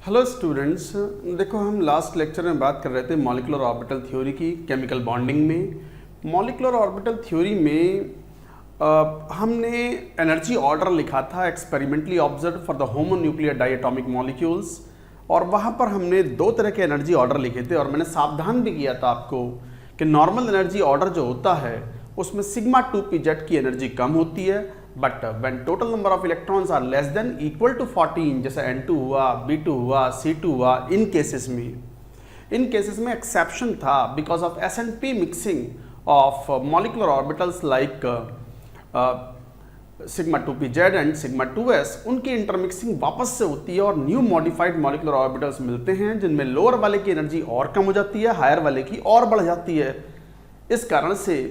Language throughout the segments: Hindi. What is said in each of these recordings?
हेलो स्टूडेंट्स, देखो हम लास्ट लेक्चर में बात कर रहे थे मॉलिक्यूलर ऑर्बिटल थ्योरी की केमिकल बॉन्डिंग में। मॉलिक्यूलर ऑर्बिटल थ्योरी में हमने एनर्जी ऑर्डर लिखा था experimentally observe for the homonuclear diatomic molecules, और वहाँ पर हमने दो तरह के एनर्जी ऑर्डर लिखे थे और मैंने सावधान भी किया था आपको कि नॉर्मल एनर्जी ऑर्डर जो होता है उसमें सिग्मा 2p की एनर्जी कम होती है, but when total number of electrons are less than equal to 14, जैसे N2 हुआ, B2 हुआ, C2 हुआ, इन केसेस में एक्सेप्शन था because of S&P mixing of molecular orbitals like sigma 2pz and sigma 2s। उनकी इंटरमिक्सिंग वापस से होती है और न्यू मॉडिफाइड मॉलिक्यूलर ऑर्बिटल्स मिलते हैं जिनमें लोअर वाले की एनर्जी और कम हो जाती है, हायर वाले की और बढ़ जाती है। इस कारण से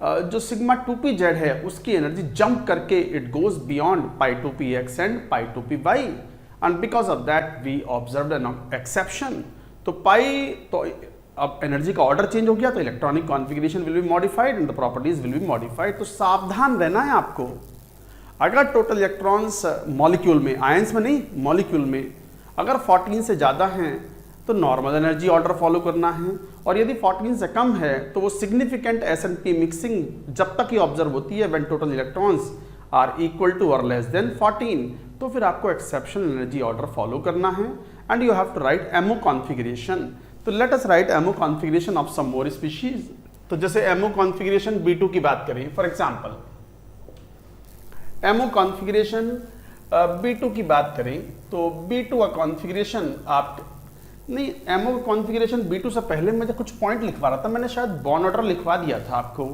जो सिग्मा 2pz है उसकी एनर्जी जंप करके it goes beyond pi 2px and pi 2py, and because of that we observed an exception. तो अब एनर्जी का ऑर्डर चेंज हो गया तो electronic configuration will be modified and the properties will be modified. तो सावधान रहना है आपको, अगर टोटल इलेक्ट्रॉन्स मॉलिक्यूल में, आयंस में नहीं मॉलिक्यूल में, अगर 14 से ज़्यादा हैं तो नॉर्मल एनर्जी ऑर्डर फॉलो करना है, और यदि 14 से कम है तो वो सिग्निफिकेंट S&P मिक्सिंग जब तक ही ऑब्जर्व होती है when total electrons are equal to और लेस देन 14, तो फिर आपको एक्सेप्शनल एनर्जी ऑर्डर फॉलो करना है and you have to write MO configuration. तो let us write MO configuration of some more species. तो जैसे एमओ कॉन्फ़िगरेशन B2 की बात करें, for example ammo configuration B2 की बात करें तो B2 का कॉन्फ़िगरेशन आप नहीं, एमओ कॉन्फ़िगरेशन B2 से पहले मुझे कुछ पॉइंट लिखवा रहा था, मैंने शायद बॉन्ड ऑर्डर लिखवा दिया था आपको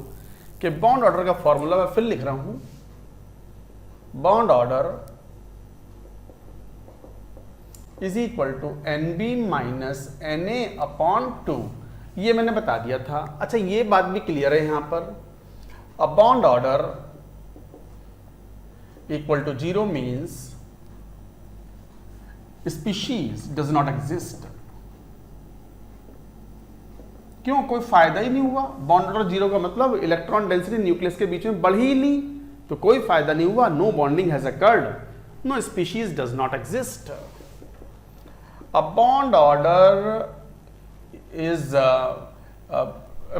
कि बॉन्ड ऑर्डर का फॉर्मूला मैं फिर लिख रहा हूं, bond order is equal to NB minus NA upon 2, ये मैंने बता दिया था। अच्छा, ये बात भी क्लियर है यहां पर, a bond order equal to 0 means species does not exist. क्यों? कोई फायदा ही नहीं हुआ। बॉन्ड ऑर्डर 0 का मतलब इलेक्ट्रॉन डेंसिटी न्यूक्लियस के बीच में बढ़ी ही नहीं, तो कोई फायदा नहीं हुआ। No bonding has occurred, no species does not exist. A bond order is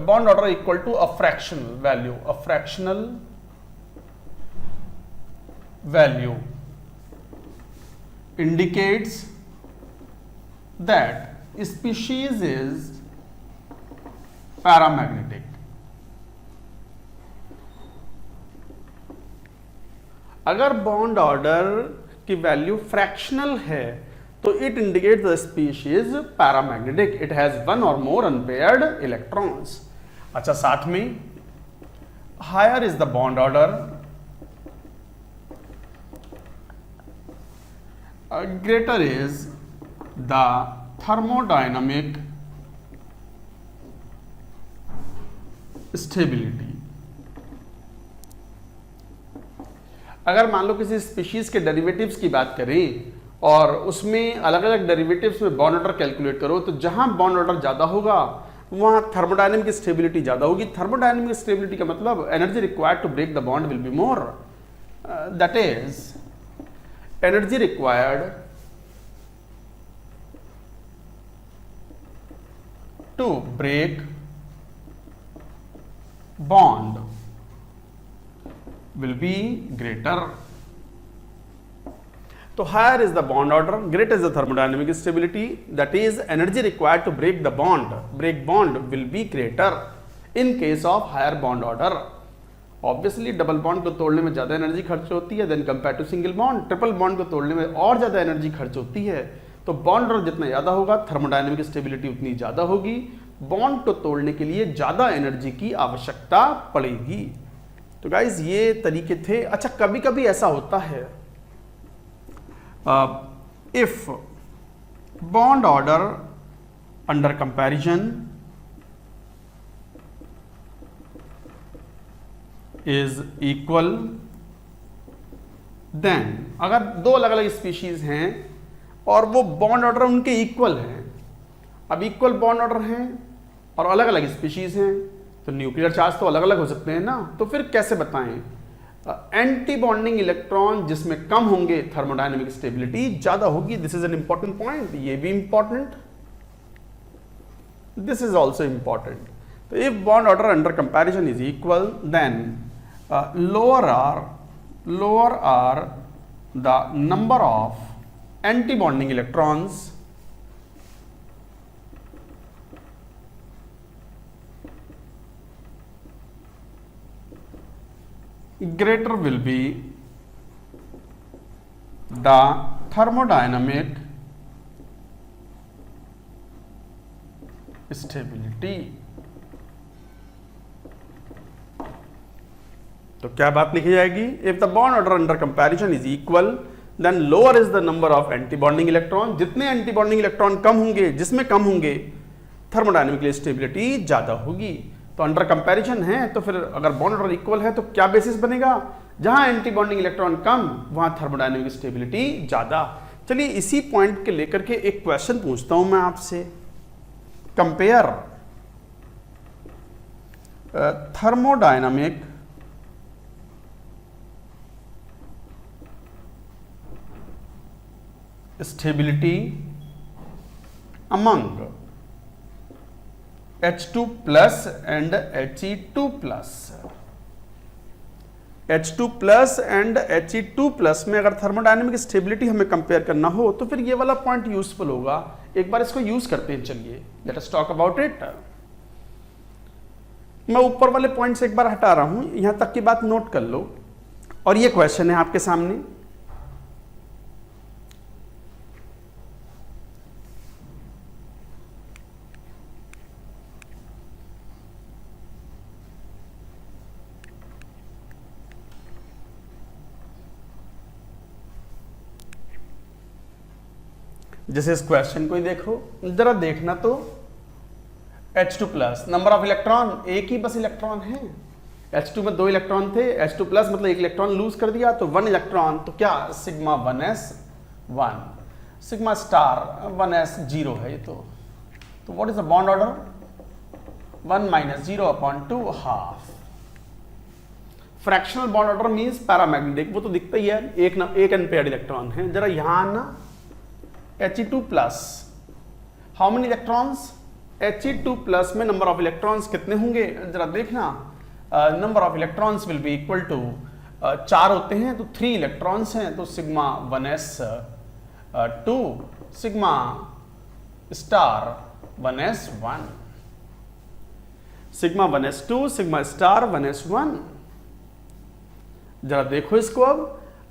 bond order equal to a fractional value, a fractional value indicates that species is paramagnetic. अगर बॉन्ड ऑर्डर की वैल्यू फ्रैक्शनल है तो it indicate the species paramagnetic, it has one और मोर अनपेयर्ड इलेक्ट्रॉन्स। अच्छा, साथ में higher is the bond order, greater is the thermodynamic stability। अगर मान लो किसी स्पीशीज के डेरिवेटिव्स की बात करें और उसमें अलग अलग डेरिवेटिव्स में बॉन्ड ऑर्डर कैलकुलेट करो, तो जहां बॉन्ड ऑर्डर ज्यादा होगा वहां थर्मोडायनेमिक स्टेबिलिटी ज्यादा होगी। थर्मोडायनेमिक स्टेबिलिटी का मतलब energy required to break the bond will be more, that is energy required to break bond will be greater। तो higher is the bond order, greater is the thermodynamic stability, that is energy required to break the bond will be greater in case of higher bond order। Obviously double bond को तोड़ने में ज़्यादा एनर्जी खर्च होती है then compare to single bond. Triple bond को तोड़ने में और ज़्यादा एनर्जी खर्च होती है। तो बॉन्ड ऑर्डर जितना ज़्यादा होगा थर्मोडायनेमिक स्टेबिलिटी उतनी ज़्यादा होगी, बॉन्ड को तोड़ने के लिए ज़्यादा एनर्जी की आवश्यकता पड़ेगी। तो गाइज ये तरीके थे। अच्छा, कभी कभी ऐसा होता है if bond order under comparison is equal, then अगर दो अलग अलग स्पीशीज हैं और वो बॉन्ड ऑर्डर उनके इक्वल हैं, अब इक्वल बॉन्ड ऑर्डर हैं और अलग अलग स्पीशीज हैं, तो न्यूक्लियर चार्ज तो अलग अलग हो सकते हैं ना, तो फिर कैसे बताएं? एंटी बॉन्डिंग इलेक्ट्रॉन जिसमें कम होंगे थर्मोडायनेमिक स्टेबिलिटी ज्यादा होगी। This is an important point, ये भी important, this is also important. तो if bond order under comparison is equal then lower are the number of anti bonding electrons greater will be the thermodynamic stability। तो क्या बात लिखी जाएगी? If the bond order under comparison is equal then lower is the number of anti bonding electron. जितने एंटी बॉन्डिंग इलेक्ट्रॉन कम होंगे, जिसमें कम होंगे, थर्मोडायनेमिक स्टेबिलिटी ज्यादा होगी। तो अंडर कंपैरिजन है तो फिर अगर बॉन्ड ऑर्डर इक्वल है तो क्या बेसिस बनेगा? जहां एंटी बॉन्डिंग इलेक्ट्रॉन कम वहां थर्मोडायनेमिक स्टेबिलिटी ज्यादा। चलिए इसी पॉइंट के लेकर के एक क्वेश्चन पूछता हूं मैं आपसे। Compare thermodynamic stability among H2 plus and He2 plus। H2 plus and He2 plus में अगर थर्मोडायनेमिक स्टेबिलिटी हमें कंपेयर करना हो तो फिर ये वाला पॉइंट यूजफुल होगा। एक बार इसको यूज करते हैं, चलिए let us talk about it. मैं ऊपर वाले पॉइंट से एक बार हटा रहा हूं, यहां तक की बात नोट कर लो। और ये क्वेश्चन है आपके सामने। जैसे इस क्वेश्चन को ही देखो, जरा देखना तो। H2 plus number of electron, एक ही बस इलेक्ट्रॉन है। H2 में 2 इलेक्ट्रॉन थे, H2 प्लस मतलब एक इलेक्ट्रॉन लूज कर दिया तो 1 इलेक्ट्रॉन। तो क्या sigma 1s1, sigma star 1s0 है ये तो what is the bond order? 1 - 0/2 half. Fractional bond order means paramagnetic, वो तो दिखता ही है, एक अनपेयर्ड इलेक्ट्रॉन है। जरा यहां आना, He2 plus how many electrons? He2 plus में नंबर ऑफ इलेक्ट्रॉन्स कितने होंगे? जरा देखना, number of electrons will be equal to 4 होते हैं तो 3 इलेक्ट्रॉन्स हैं तो sigma 1s2 sigma star 1s1, sigma 1s2 sigma star 1s1। जरा देखो इसको।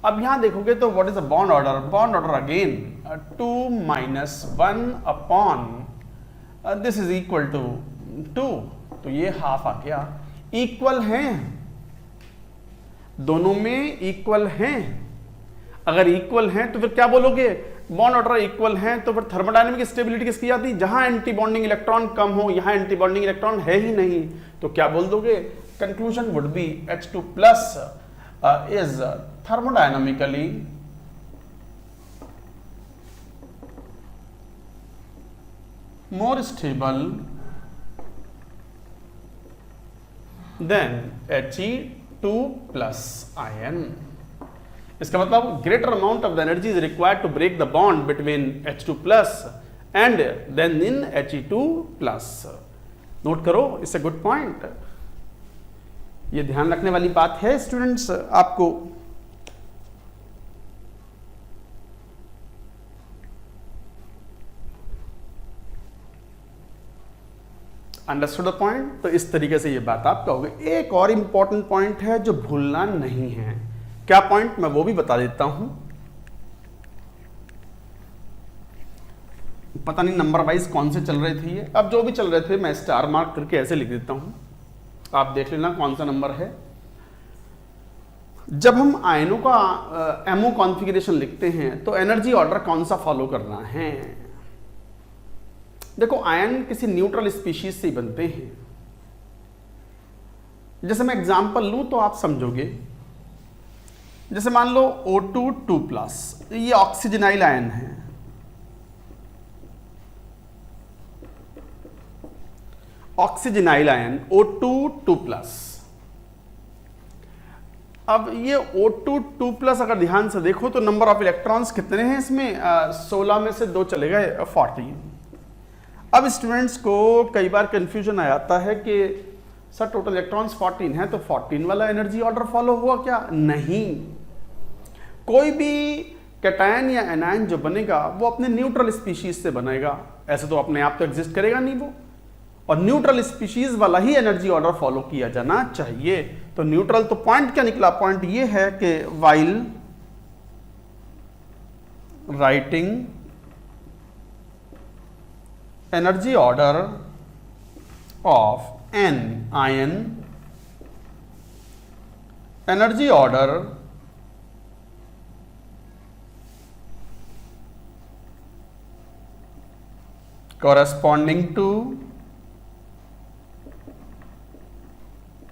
अब यहां देखोगे तो what is the bond order? Bond order again 2 - 1/, this is equal to 2, तो ये हाफ आ गया। इक्वल हैं, दोनों में इक्वल हैं। अगर इक्वल हैं तो फिर क्या बोलोगे? बॉन्ड ऑर्डर इक्वल हैं तो फिर थर्मोडायनेमिक स्टेबिलिटी किसकी आती? जहां एंटी बॉन्डिंग इलेक्ट्रॉन कम हो, यहां एंटी बॉन्डिंग इलेक्ट्रॉन है ही नहीं, तो क्या बोल दोगे? Conclusion would be H2 plus is thermodynamically more stable than He2 plus ion। इसका मतलब greater amount of the energy is required to break the bond between H2 plus and then in He2 plus। Note करो, इट्स अ गुड पॉइंट। ये ध्यान रखने वाली बात है स्टूडेंट्स आपको। Understood the point? तो इस तरीके से ये बात आप कहोगे। एक और इंपॉर्टेंट पॉइंट है जो भूलना नहीं है। क्या पॉइंट? मैं वो भी बता देता हूं। पता नहीं नंबर वाइज कौन से चल रहे थे ये, अब जो भी चल रहे थे मैं स्टार मार्क करके ऐसे लिख देता हूं, आप देख लेना कौन सा नंबर है। जब हम आयनों का एमओ कॉन्फ़िगरेशन लिखते हैं तो एनर्जी ऑर्डर कौन सा फॉलो करना है? देखो, आयन किसी न्यूट्रल स्पीशीज से ही बनते हैं। जैसे मैं एग्जांपल लूं तो आप समझोगे। जैसे मान लो O2 2+, ये ऑक्सीजनाइल आयन है। ऑक्सीजनाइल आयन O2 2+, अब ये O2 2+ अगर ध्यान से देखो तो नंबर ऑफ इलेक्ट्रॉन्स कितने हैं इसमें, 16 में से 2 चले गए, 14। अब स्टूडेंट्स को कई बार कंफ्यूजन आ जाता है कि सर टोटल इलेक्ट्रॉन्स 14 है तो 14 वाला एनर्जी ऑर्डर फॉलो हुआ क्या? नहीं, कोई भी कैटायन या एनायन जो बनेगा वो अपने न्यूट्रल स्पीशीज से बनेगा, ऐसे तो अपने आप तो एग्जिस्ट करेगा नहीं वो, और न्यूट्रल स्पीशीज वाला ही एनर्जी ऑर्डर फॉलो किया जाना चाहिए। तो न्यूट्रल तो पॉइंट क्या निकला? पॉइंट ये है कि while writing energy order of an ion, energy order corresponding to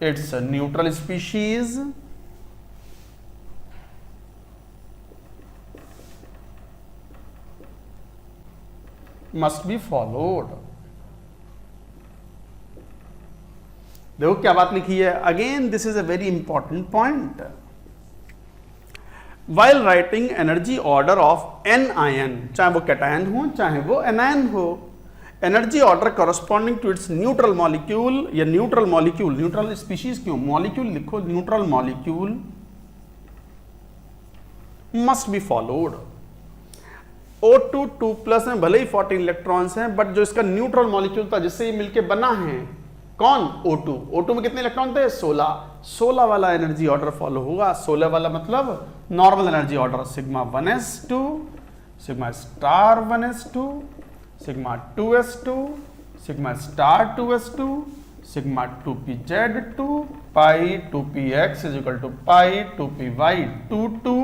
its neutral species must be followed। देखो क्या बात लिखी है, again this is a very important point. while writing energy order of n ion, चाहे वो कैटायन हो चाहे वो एनायन हो, energy order corresponding to its neutral molecule या न्यूट्रल मॉलिक्यूल, न्यूट्रल स्पीशीज क्यों, मॉलिक्यूल लिखो, neutral molecule must be followed. O2 2+ में भले ही 14 इलेक्ट्रॉन्स हैं, बट जो इसका न्यूट्रल मॉलिक्यूल था जिससे ये मिलके बना है, कौन? O2। O2 में कितने इलेक्ट्रॉन थे? 16। 16 वाला एनर्जी ऑर्डर फॉलो होगा। 16 वाला मतलब normal energy order, sigma 1s2, sigma star 1s2, sigma 2s2, sigma star 2s2, sigma 2pz2, pi 2px is equal to pi 2py 2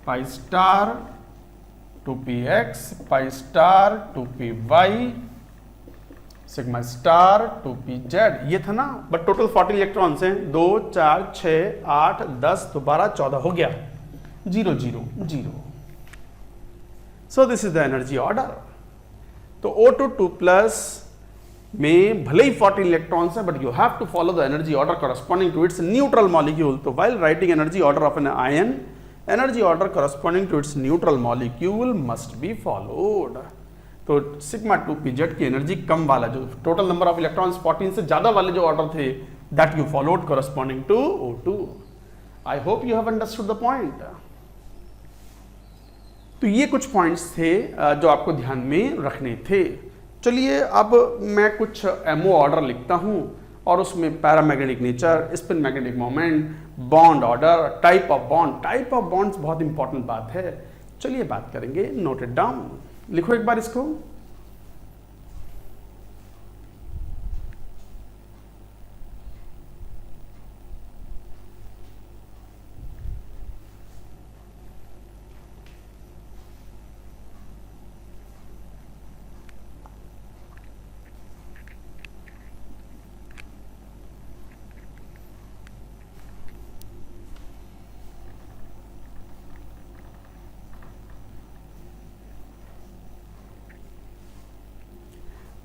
pi star 2px pi star 2py sigma star 2pz, ये था ना। बट टोटल 14 इलेक्ट्रॉन्स हैं, 2 4 6 8 10 तो 12 14 हो गया, 0 0 0। So this is the energy order. तो O2 2+ में भले ही 14 इलेक्ट्रॉन्स हैं, but you have to follow the energy order corresponding to its neutral molecule. तो while writing energy order of an ion, energy order corresponding to its neutral molecule must be followed. तो सिग्मा 2pz की एनर्जी कम वाला, जो टोटल नंबर ऑफ इलेक्ट्रॉन्स 14 से ज्यादा वाले जो ऑर्डर थे, that you followed corresponding to O2। I hope you have understood the point. तो ये कुछ पॉइंट्स थे जो आपको ध्यान में रखने थे। चलिए अब मैं कुछ MO ऑर्डर लिखता हूं और उसमें paramagnetic nature, spin magnetic moment, bond order, type of bond. Type of bonds बहुत इंपॉर्टेंट बात है, चलिए बात करेंगे। नोट इट डाउन, लिखो एक बार इसको।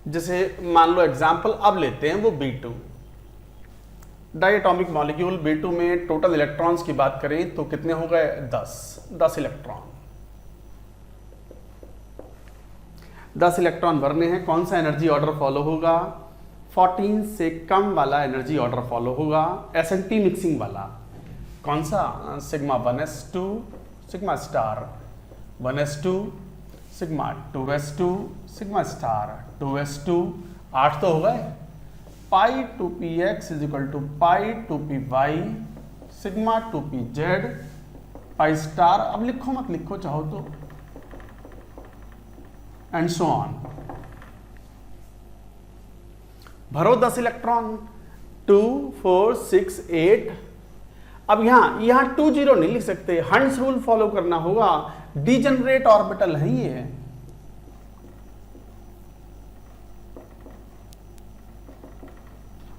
जैसे मान लो एग्जाम्पल अब लेते हैं वो B2, डायटॉमिक मॉलिक्यूल। B2 में टोटल इलेक्ट्रॉन्स की बात करें तो कितने हो गए? 10 इलेक्ट्रॉन। 10 इलेक्ट्रॉन भरने हैं, कौन सा एनर्जी ऑर्डर फॉलो होगा? 14 से कम वाला एनर्जी ऑर्डर फॉलो होगा, SN-T मिक्सिंग वाला। कौन सा? Sigma 1s2, sigma star 1s2, sigma 2s2, sigma star 2s2, 8 तो हो गए। Pi 2px is equal to pi 2py, sigma 2pz, pi star, अब लिखो मत लिखो चाहो तो, एंड सो ऑन। भरो 10 इलेक्ट्रॉन, 2 4 6 8। अब यहां 2 0 नहीं लिख सकते, हंट्स रूल फॉलो करना होगा। डीजेनरेट ऑर्बिटल है ये,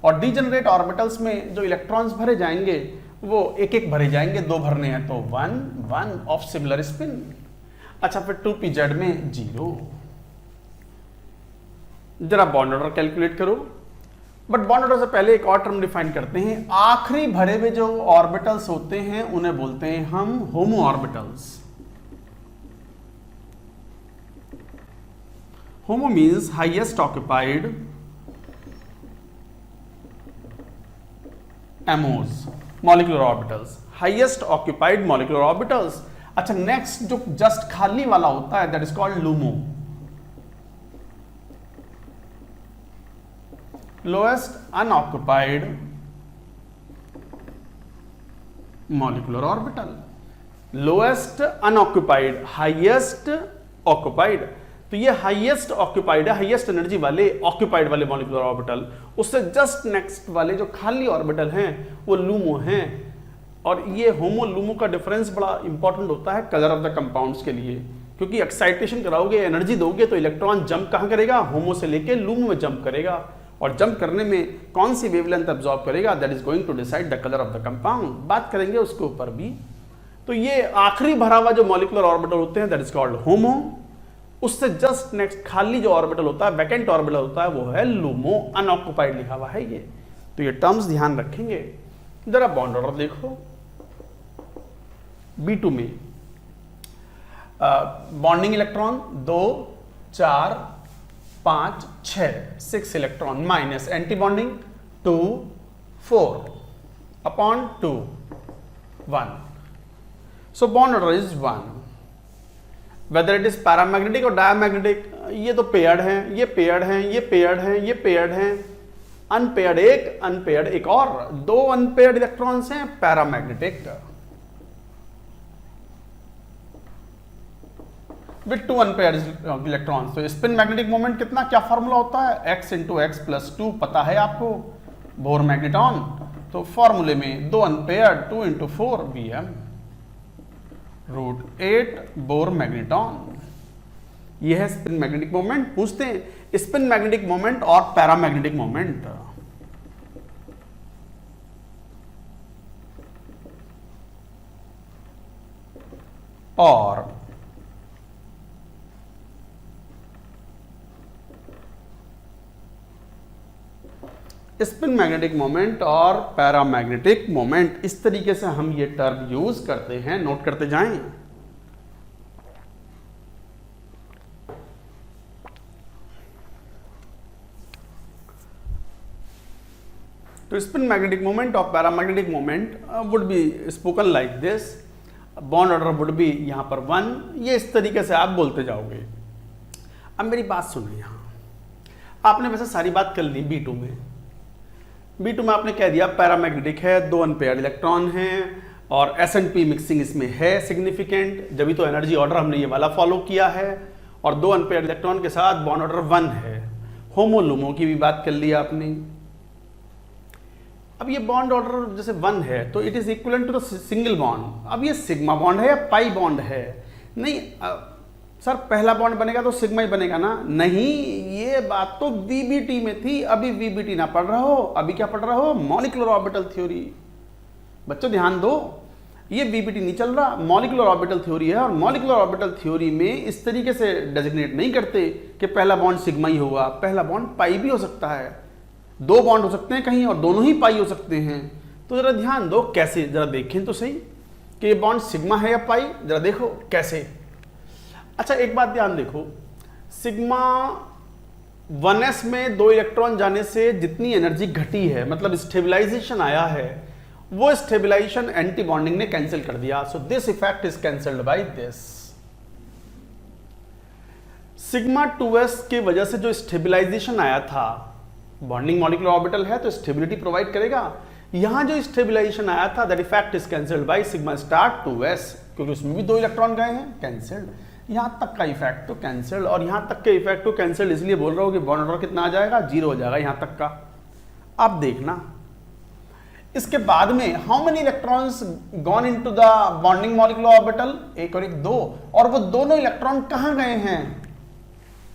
और डीजेनरेट ऑर्बिटल्स में जो इलेक्ट्रॉन्स भरे जाएंगे वो एक एक भरे जाएंगे, 2 भरने हैं तो 1 1 ऑफ सिमिलर स्पिन। अच्छा, फिर 2pz में 0। जरा बॉन्ड ऑर्डर कैलकुलेट करो। बट बॉन्ड ऑर्डर से पहले एक और टर्म डिफाइन करते हैं। आखिरी भरे हुए जो ऑर्बिटल्स होते हैं उन्हें बोलते हैं हम HOMO orbitals. HOMO means highest occupied एमोस molecular orbitals, highest occupied molecular orbitals. अच्छा, नेक्स्ट जो जस्ट खाली वाला होता है that is called LUMO, lowest unoccupied molecular orbital, lowest unoccupied, highest occupied. तो ये हाईएस्ट ऑक्यूपाइड है, हाईएस्ट एनर्जी वाले ऑक्यूपाइड वाले मॉलिक्यूलर ऑर्बिटल। उससे जस्ट नेक्स्ट वाले जो खाली ऑर्बिटल हैं वो लूमो हैं। और ये होमो लूमो का डिफरेंस बड़ा इंपॉर्टेंट होता है कलर ऑफ द कंपाउंड्स के लिए, क्योंकि एक्साइटेशन कराओगे, एनर्जी दोगे तो इलेक्ट्रॉन जंप कहां करेगा, होमो से लेके लूमो में जंप करेगा। और जंप करने में कौन सी वेवलेंथ अब्सॉर्ब करेगा, that is going to decide the colour of the compound. बात करेंगे उसके ऊपर भी। तो ये आखिरी भरा हुआ जो मॉलिक्यूलर ऑर्बिटल होते हैं दैट इज कॉल्ड होमो। उससे जस्ट नेक्स्ट खाली जो ऑर्बिटल होता है, वैकेंट ऑर्बिटल होता है, वो है लूमो, अनऑक्यूपाइड लिखा हुआ है ये। तो ये टर्म्स ध्यान रखेंगे। जरा बॉन्ड ऑर्डर देखो। B2 में bonding electron 2 4 5 6 electron minus anti bonding 2 4 upon 2 1। So bond order is 1। Whether it is paramagnetic और डायमैग्नेटिक, ये तो पेयर्ड हैं, ये पेयर्ड हैं, ये पेयर्ड हैं, ये पेयर्ड हैं। अनपेयर्ड एक, अनपेयर्ड एक और, 2 अनपेयर्ड इलेक्ट्रॉन्स हैं पैरामैग्नेटिक विथ 2 अनपेयर्ड इलेक्ट्रॉन्स। तो स्पिन मैग्नेटिक मोमेंट कितना, क्या फॉर्मूला होता है, x × x + 2 पता है आपको, बोर मैग्नेटॉन। तो फॉर्मूले में 2 अनपेयर्ड 2 × 4 Bm √8 बोर मैग्नेटॉन। यह है स्पिन मैग्नेटिक मोमेंट। पूछते हैं स्पिन मैग्नेटिक मोमेंट और पैरामैग्नेटिक मोमेंट। और स्पिन मैग्नेटिक मोमेंट और पैरामैग्नेटिक मोमेंट, इस तरीके से हम ये टर्म यूज करते हैं, नोट करते जाएं। तो स्पिन मैग्नेटिक मोमेंट और paramagnetic moment would be spoken like this. Bond order would be यहां पर 1। ये इस तरीके से आप बोलते जाओगे। अब मेरी बात सुनिए, यहां आपने वैसे सारी बात कर ली। B2 में आपने कह दिया पैरामैग्नेटिक है, 2 अनपेयर्ड इलेक्ट्रॉन हैं और S&P मिक्सिंग इसमें है सिग्निफिकेंट, जब भी तो एनर्जी ऑर्डर हमने ये वाला फॉलो किया है। और 2 अनपेयर्ड इलेक्ट्रॉन के साथ बॉन्ड ऑर्डर 1 है। होमो लूमो की भी बात कर ली आपने। अब ये बॉन्ड ऑर्डर जैसे 1 है तो it is equivalent to the single bond. अब ये सिग्मा बॉन्ड है या पाई बॉन्ड है? नहीं सर, पहला बॉन्ड बनेगा तो सिग्मा ही बनेगा ना? नहीं, ये बात तो VBT में थी, अभी VBT ना पढ़ रहा हो, अभी क्या पढ़ रहा हो, मॉलिक्यूलर ऑर्बिटल थ्योरी। बच्चों ध्यान दो, ये VBT नहीं चल रहा, मॉलिक्यूलर ऑर्बिटल थ्योरी है। और मॉलिक्यूलर ऑर्बिटल थ्योरी में इस तरीके से डेजिग्नेट नहीं करते कि पहला बॉन्ड सिग्मा ही होगा, पहला बॉन्ड पाई भी हो सकता है, 2 बॉन्ड हो सकते हैं कहीं और दोनों ही पाई हो सकते हैं। तो जरा ध्यान दो कैसे, जरा देखें तो सही कि ये बॉन्ड सिग्मा है या पाई, जरा देखो कैसे। अच्छा एक बात ध्यान देखो, सिग्मा 1s में 2 इलेक्ट्रॉन जाने से जितनी एनर्जी घटी है, मतलब स्टेबलाइजेशन आया है, वो स्टेबलाइजेशन एंटी बॉन्डिंग ने कैंसिल कर दिया। So this effect is cancelled by this. Sigma 2s की वजह से जो स्टेबलाइजेशन आया था, बॉन्डिंग मॉलिक्यूलर ऑर्बिटल है तो स्टेबिलिटी प्रोवाइड करेगा। यहां जो स्टेबलाइजेशन आया था that effect is cancelled by sigma star 2s, क्योंकि उसमें भी 2 इलेक्ट्रॉन गए हैं, कैंसल्ड। यहां तक का इफेक्ट तो कैंसल्ड, और यहां तक के इफेक्ट तो कैंसल्ड इसलिए बोल रहा हूं कि बॉन्ड ऑर्डर कितना आ जाएगा, 0 हो जाएगा यहां तक का। अब देखना इसके बाद में how many electrons gone into the bonding molecular orbital, 1 और 1 2, और वो दोनों इलेक्ट्रॉन कहां गए हैं,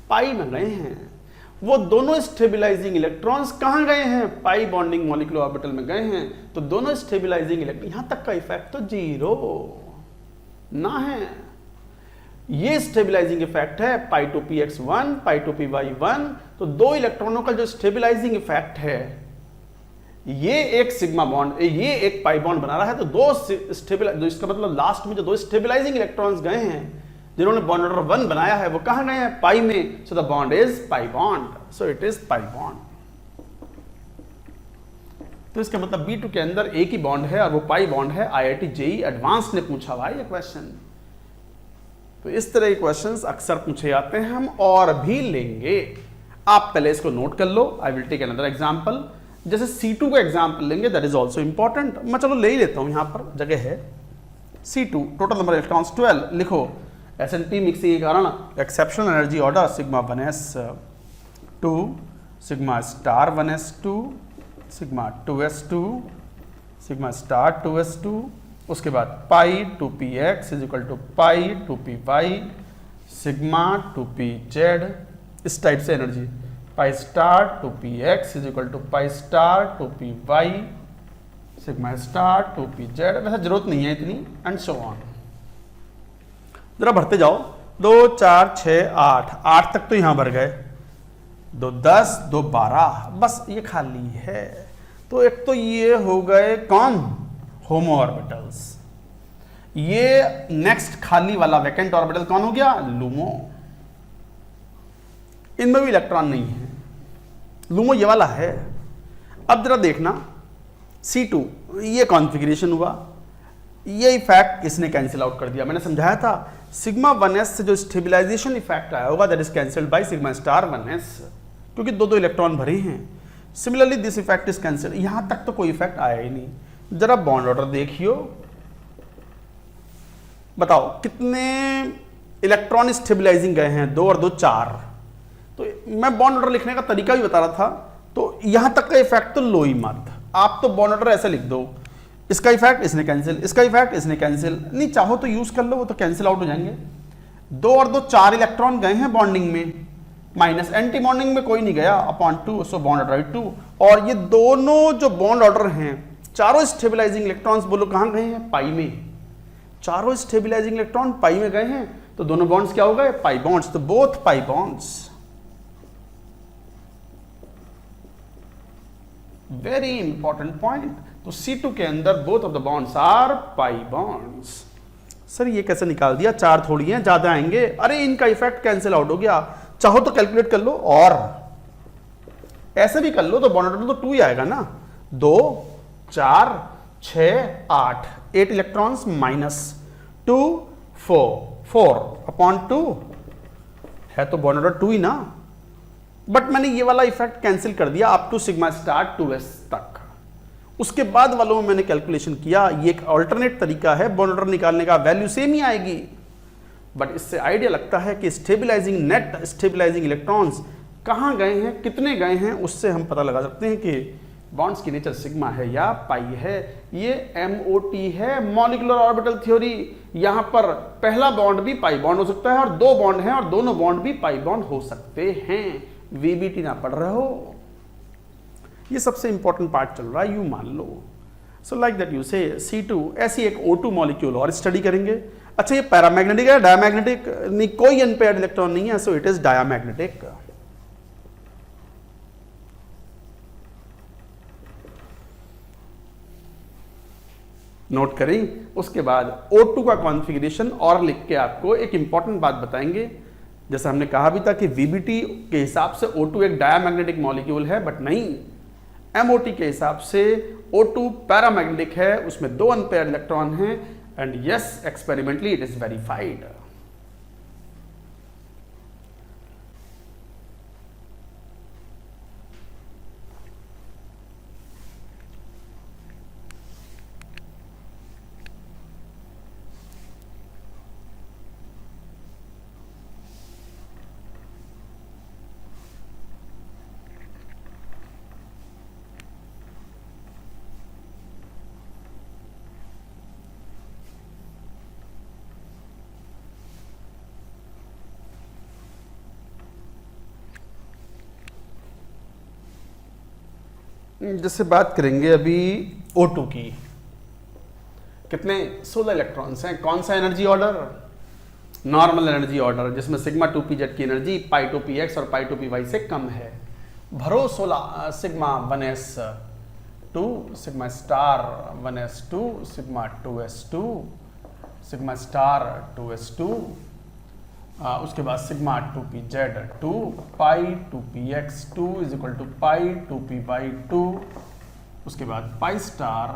पाई में गए हैं। वो दोनों स्टेबलाइजिंग इलेक्ट्रॉन्स कहां गए हैं, पाई बॉन्डिंग मॉलिक्यूलर ऑर्बिटल में गए हैं। तो दोनों स्टेबलाइजिंग इलेक्ट्रॉन, यहां तक का इफेक्ट तो 0 ना है। ये स्टेबलाइजिंग इफेक्ट है π2px1 π2py1। तो 2 इलेक्ट्रॉनों का जो स्टेबलाइजिंग इफेक्ट है ये एक सिग्मा बॉन्ड, ये एक पाई बॉन्ड बना रहा है, तो दो स्टेबल, इसका मतलब लास्ट में जो दो स्टेबलाइजिंग इलेक्ट्रॉन्स गए हैं जिन्होंने बॉन्ड ऑर्डर 1 बनाया है वो कहां गए हैं, पाई में, so the bond is pi bond, so it is pi bond. तो इसका मतलब B2 के अंदर एक ही बॉन्ड है और वो पाई बॉन्ड है। IIT JEE एडवांस ने पूछा भाई ये क्वेश्चन। तो इस तरह के क्वेश्चंस अक्सर पूछे जाते हैं, हम और भी लेंगे। आप पहले इसको नोट कर लो। I will take another example, जैसे C2 का एग्जांपल लेंगे, दैट इज आल्सो इंपॉर्टेंट। मैं चलो ले ही लेता हूं, यहां पर जगह है। C2 टोटल नंबर इलेक्ट्रॉन्स 12, लिखो SN मिक्सिंग के कारण exceptional energy order sigma 1s2 sigma star 1s2 sigma 2s2 sigma star 2s2, उसके बाद pi 2px is equal to pi 2py sigma 2pz, इस टाइप से energy pi star 2px is equal to pi star 2py sigma star 2pz। वैसे जरूरत नहीं है इतनी, एंड सो ऑन। जरा भरते जाओ, 2 4 6 8, 8 तक तो यहां भर गए, 2 10 2 12, बस ये खाली है। तो एक तो ये हो गए कौन, होमो ऑर्बिटल्स। ये नेक्स्ट खाली वाला वैकेंट ऑर्बिटल कौन हो गया, लूमो। इनमें भी इलेक्ट्रॉन नहीं है, लूमो ये वाला है। अब जरा देखना C2, ये कॉन्फ़िगरेशन हुआ, ये इफेक्ट इसने कैंसिल आउट कर दिया। मैंने समझाया था सिग्मा 1s से जो स्टेबलाइजेशन इफेक्ट आया होगा that is cancelled by sigma star 1s, क्योंकि दो इलेक्ट्रॉन भरे हैं। Similarly this effect is cancelled. यहां तक तो कोई इफेक्ट आया ही नहीं। जरा बॉन्ड ऑर्डर देखियो, बताओ कितने इलेक्ट्रॉन स्टेबलाइजिंग गए हैं, 2 और 2 4। तो मैं बॉन्ड ऑर्डर लिखने का तरीका भी बता रहा था, तो यहां तक का इफेक्ट तो लो ही मत। आप तो बॉन्ड ऑर्डर ऐसे लिख दो, इसका इफेक्ट इसने कैंसिल, इसका इफेक्ट इसने कैंसिल, नहीं चाहो तो यूज कर लो, वो तो कैंसिल आउट हो जाएंगे। 2 और 2 4 इलेक्ट्रॉन गए हैं बॉन्डिंग में, माइनस एंटी बॉन्डिंग में कोई नहीं गया, अपॉन 2, सो बॉन्ड ऑर्डर 2। और ये दोनों जो बॉन्ड ऑर्डर हैं, चारों स्टेबलाइजिंग इलेक्ट्रॉन्स बोलो कहां गए हैं, पाई में। चारों स्टेबलाइजिंग इलेक्ट्रॉन पाई में गए हैं, तो दोनों बॉन्ड्स क्या हो गए, पाई बॉन्ड्स। तो both pi bonds, very important point. तो C2 के अंदर both of the bonds are pi bonds. Sir ये कैसे निकाल दिया, 4 थोड़ी हैं, ज्यादा आएंगे। अरे इनका इफेक्ट कैंसिल आउट हो गया। चाहो तो कैलकुलेट कर लो, और ऐसे भी कर लो, तो बॉन्ड ऑर्डर तो 2 ही आएगा ना। 2 4 6 8, 8 इलेक्ट्रॉन्स माइनस 2 4 अपॉन 2 है, तो बॉन्ड ऑर्डर 2 ही ना। बट मैंने ये वाला इफेक्ट कैंसिल कर दिया up to sigma star 2s तक। उसके बाद वालों में मैंने कैलकुलेशन किया। ये एक अल्टरनेट तरीका है बॉन्ड ऑर्डर निकालने का, वैल्यू सेम ही आएगी, बट इससे आइडिया लगता है कि स्टेबलाइजिंग नेट स्टेबलाइजिंग इलेक्ट्रॉन्स कहां गए हैं, कितने गए हैं, उससे हम पता लगा सकते हैं कि बॉन्ड्स की नेचर सिग्मा है या पाई है। ये MOT है, मॉलिक्यूलर ऑर्बिटल थ्योरी। यहां पर पहला बॉन्ड भी पाई बॉन्ड हो सकता है, और 2 बॉन्ड हैं और दोनों बॉन्ड भी पाई बॉन्ड हो सकते हैं। VBT ना पढ़ रहे हो, ये सबसे इंपॉर्टेंट पार्ट चल रहा है, यू मान लो। सो लाइक दैट यू से C2, ऐसी एक O2 मॉलिक्यूल और स्टडी करेंगे। अच्छा ये पैरामैग्नेटिक है, डायमैग्नेटिक नहीं, कोई अनपेयर्ड इलेक्ट्रॉन नहीं है, so it is diamagnetic. Note करें। उसके बाद O2 का कॉन्फ़िगरेशन और लिख के आपको एक इंपॉर्टेंट बात बताएंगे। जैसा हमने कहा भी था कि VBT के हिसाब से O2 एक डायमैग्नेटिक मॉलिक्यूल है, बट नहीं, MOT के हिसाब से O2 पैरामैग्नेटिक है, उसमें 2 अनपेयर्ड इलेक्ट्रॉन हैं, and yes experimentally it is verified. जैसे बात करेंगे अभी O2 की, कितने 16 इलेक्ट्रॉन्स हैं। कौन सा energy order, normal energy order, जिसमें सिग्मा 2pz की एनर्जी पाई 2px और पाई 2py से कम है। भरो 16 sigma 1s 2 sigma star 1s2 sigma 2s2 sigma star 2s2 उसके बाद sigma 2pz 2 pi 2px2 is equal to pi 2py2 उसके बाद पाई स्टार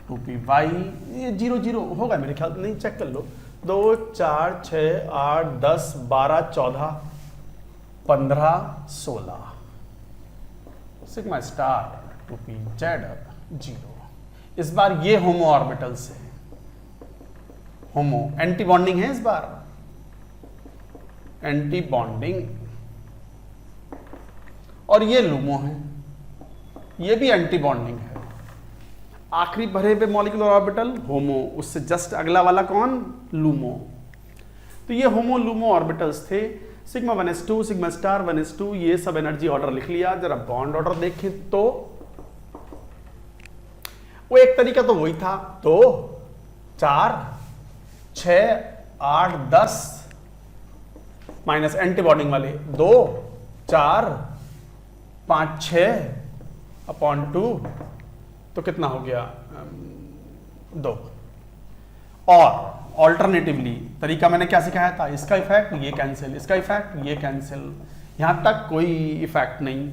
2py ये 0 0 होगा मेरे ख्याल नहीं, चेक कर लो। 2 4 6 8 10 12 14 15 16 सिग्मा स्टार 2pz 0। इस बार ये होमो ऑर्बिटल्स है, होमो एंटी बॉन्डिंग है, इस बार एंटी बॉन्डिंग, और ये लूमो है, ये भी एंटी बॉन्डिंग है। आखिरी भरे हुए मॉलिक्यूलर ऑर्बिटल होमो, उससे जस्ट अगला वाला कौन, लूमो। तो ये होमो लूमो ऑर्बिटल्स थे। Sigma 1s2 sigma star 1s2 ये सब एनर्जी ऑर्डर लिख लिया। जरा बॉन्ड ऑर्डर देखें तो वो एक तरीका तो वही था, 2 4 6 8 10 माइनस एंटी बॉन्डिंग वाले 2 4 5 6 अपॉन 2 तो कितना हो गया 2। और ऑल्टरनेटिवली तरीका मैंने क्या सिखाया था, इसका इफेक्ट ये कैंसिल, इसका इफेक्ट ये कैंसिल, यहां तक कोई इफेक्ट नहीं।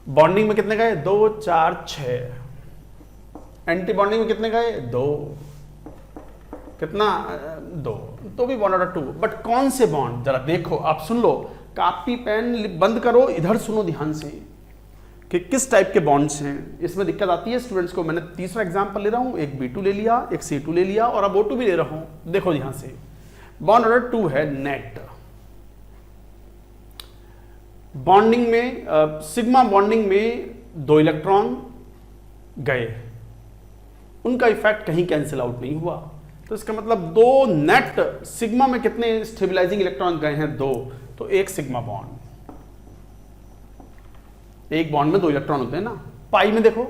बॉन्डिंग में कितने गए 2 4 6, एंटी बॉन्डिंग में कितने गए 2, कितना 2, तो भी बॉन्ड ऑर्डर 2। बट कौन से बॉन्ड जरा देखो, आप सुन लो, कॉपी पेन बंद करो, इधर सुनो ध्यान से कि किस टाइप के बॉन्ड्स हैं। इसमें दिक्कत आती है स्टूडेंट्स को। मैंने तीसरा एग्जांपल ले रहा हूं, एक B2 ले लिया, एक C2 ले लिया और अब O2 भी ले रहा हूं। देखो ध्यान से, बॉन्ड ऑर्डर 2 है नेट। बॉन्डिंग में सिग्मा बॉन्डिंग में 2 इलेक्ट्रॉन गए, उनका इफेक्ट कहीं कैंसिल आउट नहीं हुआ, तो इसका मतलब 2 नेट सिग्मा में कितने स्टेबलाइजिंग इलेक्ट्रॉन गए हैं 2, तो एक सिग्मा बॉन्ड, एक बॉन्ड में 2 इलेक्ट्रॉन होते हैं ना। पाई में देखो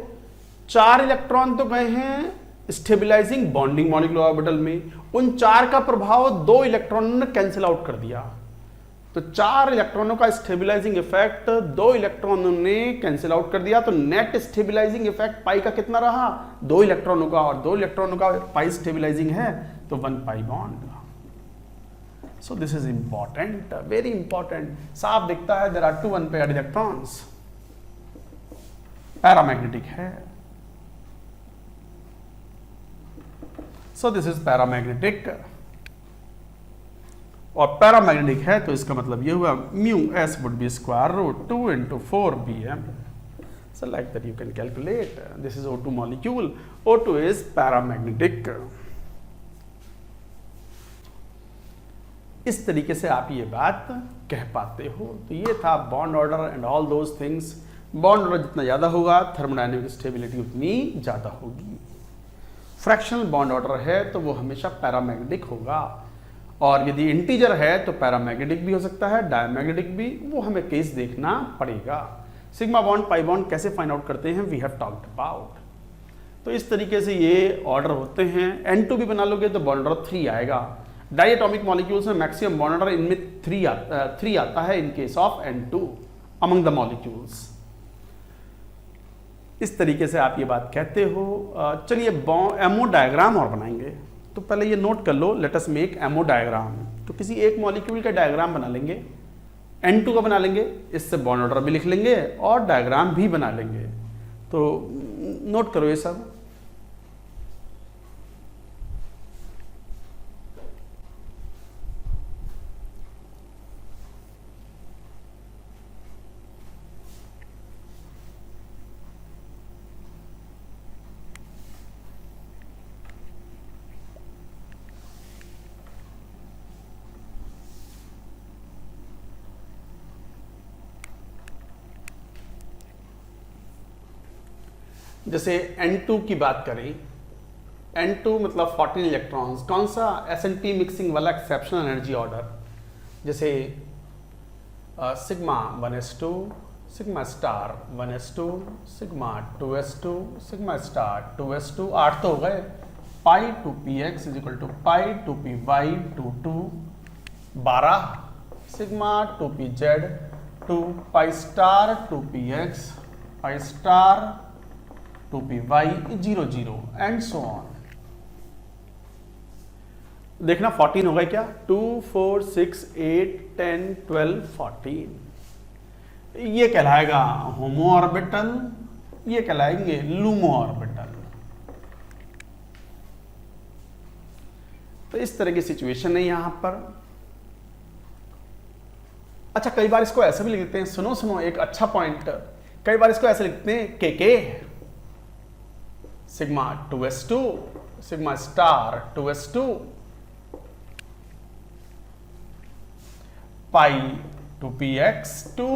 4 इलेक्ट्रॉन तो गए हैं स्टेबलाइजिंग बॉन्डिंग मॉलिक्यूलर ऑर्बिटल में, उन 4 का प्रभाव 2 इलेक्ट्रॉनों ने कैंसिल आउट कर दिया, तो 4 इलेक्ट्रॉनों का स्टेबलाइजिंग इफेक्ट 2 इलेक्ट्रॉनों ने कैंसिल आउट कर दिया, तो नेट स्टेबलाइजिंग इफेक्ट पाई का कितना रहा 2 इलेक्ट्रॉनों का, और 2 इलेक्ट्रॉनों का पाई स्टेबलाइजिंग है तो 1 pi bond. So this is important, very important. साफ दिखता है there are 2 unpaired electrons, paramagnetic है। सो दिस इज पैरामैग्नेटिक, और पैरामैग्नेटिक है तो इसका मतलब ये हुआ mu s would be square root 2 into 4bm। So like that you can calculate. This is O2 molecule. O2 is paramagnetic. इस तरीके से आप ये बात कह पाते हो। तो ये था bond order and all those things. Bond order जितना ज़्यादा होगा थर्मोडायनेमिक स्टेबिलिटी उतनी ज़्यादा होगी। फ्रैक्शनल बॉन्ड ऑर्डर है तो वो हमेशा पैरामैग्नेटिक होगा, और यदि इंटीजर है तो पैरामैग्नेटिक भी हो सकता है, डायमैग्नेटिक भी, वो हमें केस देखना पड़ेगा। सिग्मा बॉन्ड पाई बॉन्ड कैसे फाइंड आउट करते हैं, वी हैव टॉक्ड अबाउट। तो इस तरीके से ये ऑर्डर होते हैं। N2 भी बना लोगे तो बॉन्ड ऑर्डर 3 आएगा। डायटोमिक मॉलिक्यूल्स में मैक्सिमम बॉन्ड ऑर्डर इनमें 3 आता है in case of N2 among the molecules. इस तरीके से आप ये बात कहते हो। चलिए एमओ डायग्राम और बनाएंगे, तो पहले ये नोट कर लो, let us make MO diagram. तो किसी एक मॉलिक्यूल का डायग्राम बना लेंगे, N2 का बना लेंगे, इससे बॉन्ड ऑर्डर भी लिख लेंगे और डायग्राम भी बना लेंगे। तो नोट करो ये सब। जैसे N2 की बात करें, N2 मतलब 14 इलेक्ट्रॉन्स, कौन सा SNP मिक्सिंग वाला एक्सेप्शनल एनर्जी ऑर्डर। जैसे sigma 1s2 sigma star 1s2 sigma 2s2 sigma star 2s2, 8 तो हो गए। Pi 2px is equal to pi 2py 2 12 sigma 2pz 2 pi star 2px pi star 2py 0 0 and so on. देखना 14 हो गए क्या, 2 4 6 8 10 12 14। ये कहलाएगा होमो ऑर्बिटल, ये कहलाएंगे लूमो ऑर्बिटल। तो इस तरह की सिचुएशन है यहां पर। अच्छा, कई बार इसको ऐसे भी लिखते हैं, सुनो सुनो एक अच्छा पॉइंट, कई बार इसको ऐसे लिखते हैं के sigma 2s2 sigma star 2s2 pi 2px2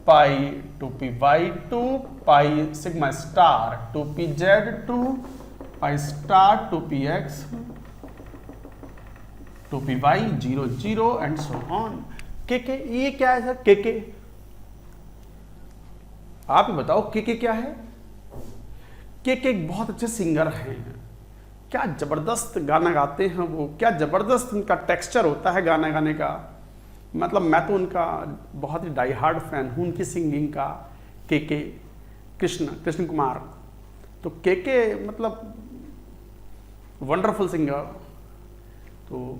pi 2py2 pi sigma star 2pz2 pi star 2px 2py 0 0 and so on. के ये क्या है सर? के आप ही बताओ के क्या है? के एक बहुत अच्छे सिंगर हैं, क्या जबरदस्त गाना गाते हैं वो, क्या जबरदस्त उनका टेक्सचर होता है गाना गाने का। मतलब मैं तो उनका बहुत ही डाई हार्ड फैन हूँ उनकी सिंगिंग का। के कृष्ण कुमार, तो के मतलब वंडरफुल सिंगर। तो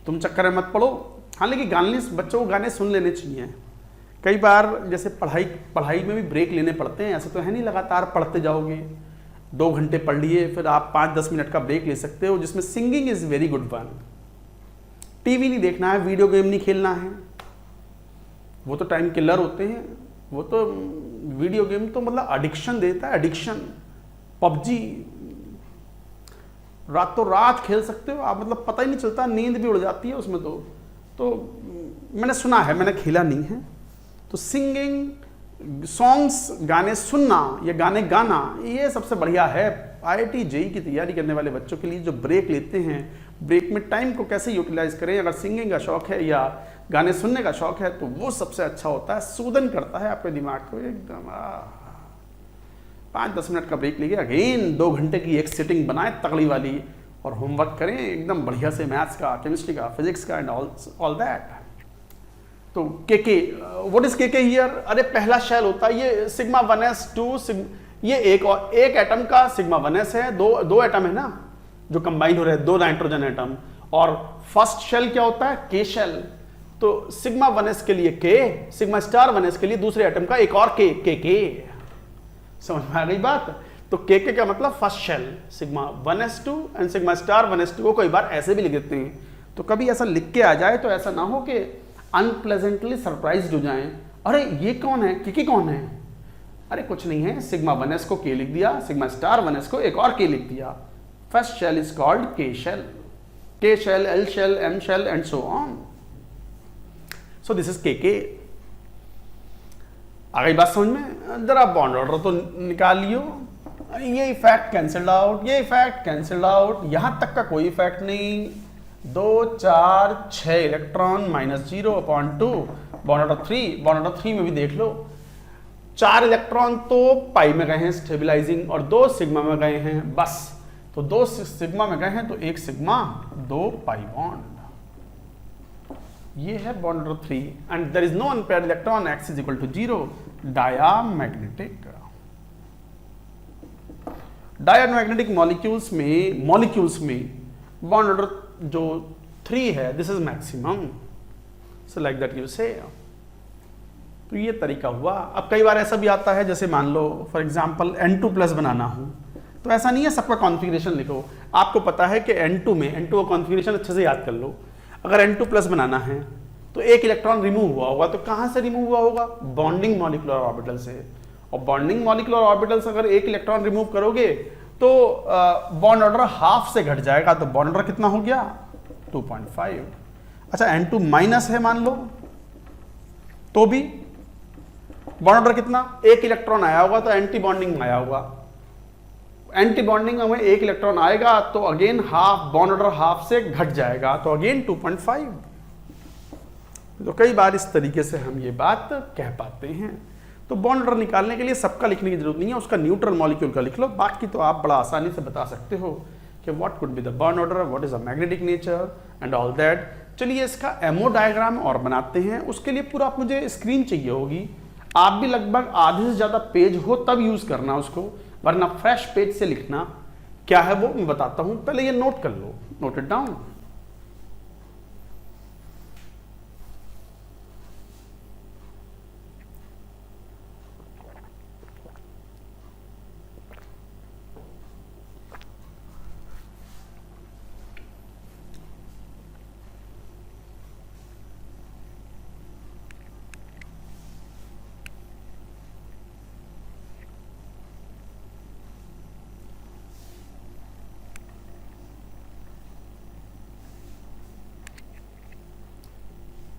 तुम चक्कर में मत पड़ो। हाँ, लेकिन गाने बच्चों को गाने सुन लेने चाहिए। कई बार जैसे पढ़ाई में भी ब्रेक लेने पड़ते हैं, ऐसा तो है नहीं लगातार पढ़ते जाओगे। 2 घंटे पढ़ लिए, फिर आप 5-10 मिनट का ब्रेक ले सकते हो, जिसमें singing is very good one. TV नहीं देखना है, वीडियो गेम नहीं खेलना है, वो तो टाइम किलर होते हैं। वो तो वीडियो गेम तो मतलब एडिक्शन देता है, एडिक्शन। पबजी रातों रात खेल सकते हो आप, मतलब पता ही नहीं चलता, नींद भी उड़ जाती है उसमें। तो मैंने सुना है, मैंने खेला नहीं है। तो सिंगिंग, सॉन्ग्स, गाने सुनना या गाने गाना, ये सबसे बढ़िया है। IIT JEE की तैयारी करने वाले बच्चों के लिए जो ब्रेक लेते हैं, ब्रेक में टाइम को कैसे यूटिलाइज करें। अगर सिंगिंग का शौक है या गाने सुनने का शौक है तो वो सबसे अच्छा होता है, सूदन करता है आपके दिमाग को एकदम। 5-10 मिनट का ब्रेक लीजिए, अगेन 2 घंटे की एक सिटिंग बनाए तगड़ी वाली, और होमवर्क करें एकदम बढ़िया से, मैथ्स का, केमिस्ट्री का, फिजिक्स का एंड ऑल दैट। तो के व्हाट इज के हियर? अरे पहला शेल होता है ये सिग्मा 1s2 ये एक एटम का सिग्मा 1s है, दो एटम है ना जो कंबाइन हो रहे हैं, 2 नाइट्रोजन एटम। और फर्स्ट शेल क्या होता है? के शेल। तो सिग्मा 1s के लिए के, सिग्मा स्टार 1s के लिए दूसरे एटम का एक और के। समझ में आ गई बात? तो के का मतलब first shell, sigma 1s2 and sigma star 1s2 को कई बार ऐसे भी लिख देते हैं। तो कभी ऐसा लिख के आ जाए तो ऐसा ना हो कि अनप्लेजेंटली सरप्राइज्ड हो जाएं, अरे ये कौन है, के कौन है? अरे कुछ नहीं है, सिग्मा 1s को के लिख दिया, सिग्मा स्टार 1s को एक और के लिख दिया। First shell is called K shell, L shell, M shell and so on. So this is K. आ गई बात समझ में? जरा बॉन्ड ऑर्डर तो निकाल लियो। ये इफेक्ट कैंसल्ड आउट, ये इफेक्ट कैंसल्ड आउट, यहां तक का कोई इफेक्ट नहीं। 2 4 6 इलेक्ट्रॉन -0/2 बॉन्ड ऑर्डर 3 में भी देख लो, 4 इलेक्ट्रॉन तो पाई में गए हैं स्टेबलाइजिंग और 2 सिग्मा में गए हैं बस। तो 2 सिग्मा में गए हैं तो 1 सिग्मा 2 पाई बॉन्ड। ये है bond order 3 and there is no unpaired electron, x is equal to 0। Diamagnetic molecules में बॉन्ड ऑर्डर जो 3 है, this is maximum, so like that you say. तो ये तरीका हुआ। अब कई बार ऐसा भी आता है, जैसे मान लो फॉर एग्जांपल N2+ बनाना हो, तो ऐसा नहीं है सबका कॉन्फ़िगरेशन लिखो। आपको पता है कि N2 का कॉन्फ़िगरेशन अच्छे से याद कर लो। अगर N2+ बनाना है तो 1 इलेक्ट्रॉन रिमूव हुआ होगा, तो कहाँ से रिमूव हुआ होगा? बॉन्डिंग मॉलिक्यूलर ऑर्बिटल से। और बॉन्डिंग मॉलिक्यूलर ऑर्बिटल से अगर 1 इलेक्ट्रॉन रिमूव करोगे तो बॉन्ड ऑर्डर हाफ से घट जाएगा। तो बॉन्ड ऑर्डर कितना हो गया? 2.5। अच्छा N2- है मान लो, तो भी बॉन्ड ऑर्डर कितना? 1 इलेक्ट्रॉन आया होगा तो एंटी बॉन्डिंग में आया होगा। एंटी बॉन्डिंग में 1 इलेक्ट्रॉन आएगा तो again half, bond order half से घट जाएगा, तो अगेन 2.5। तो कई बार इस तरीके से हम ये बात कह पाते हैं। तो बॉन्ड ऑर्डर निकालने के लिए सबका लिखने की जरूरत नहीं है, उसका न्यूट्रल मॉलिक्यूल का लिख लो। बाकी तो आप बड़ा आसानी से बता सकते हो कि what could be the bond order, what is the magnetic nature and all that. चलिए इसका एमओ डायग्राम और बनाते हैं। उसके लिए पूरा मुझे स्क्रीन चाहिए होगी। आप भी लगभग आधे से ज़्यादा पेज हो तब यूज़ करना उसको, वरना फ्रेश पेज से लिखना क्या है वो मैं बताता हूँ। पहले ये नोट कर लो, नोट इट डाउन।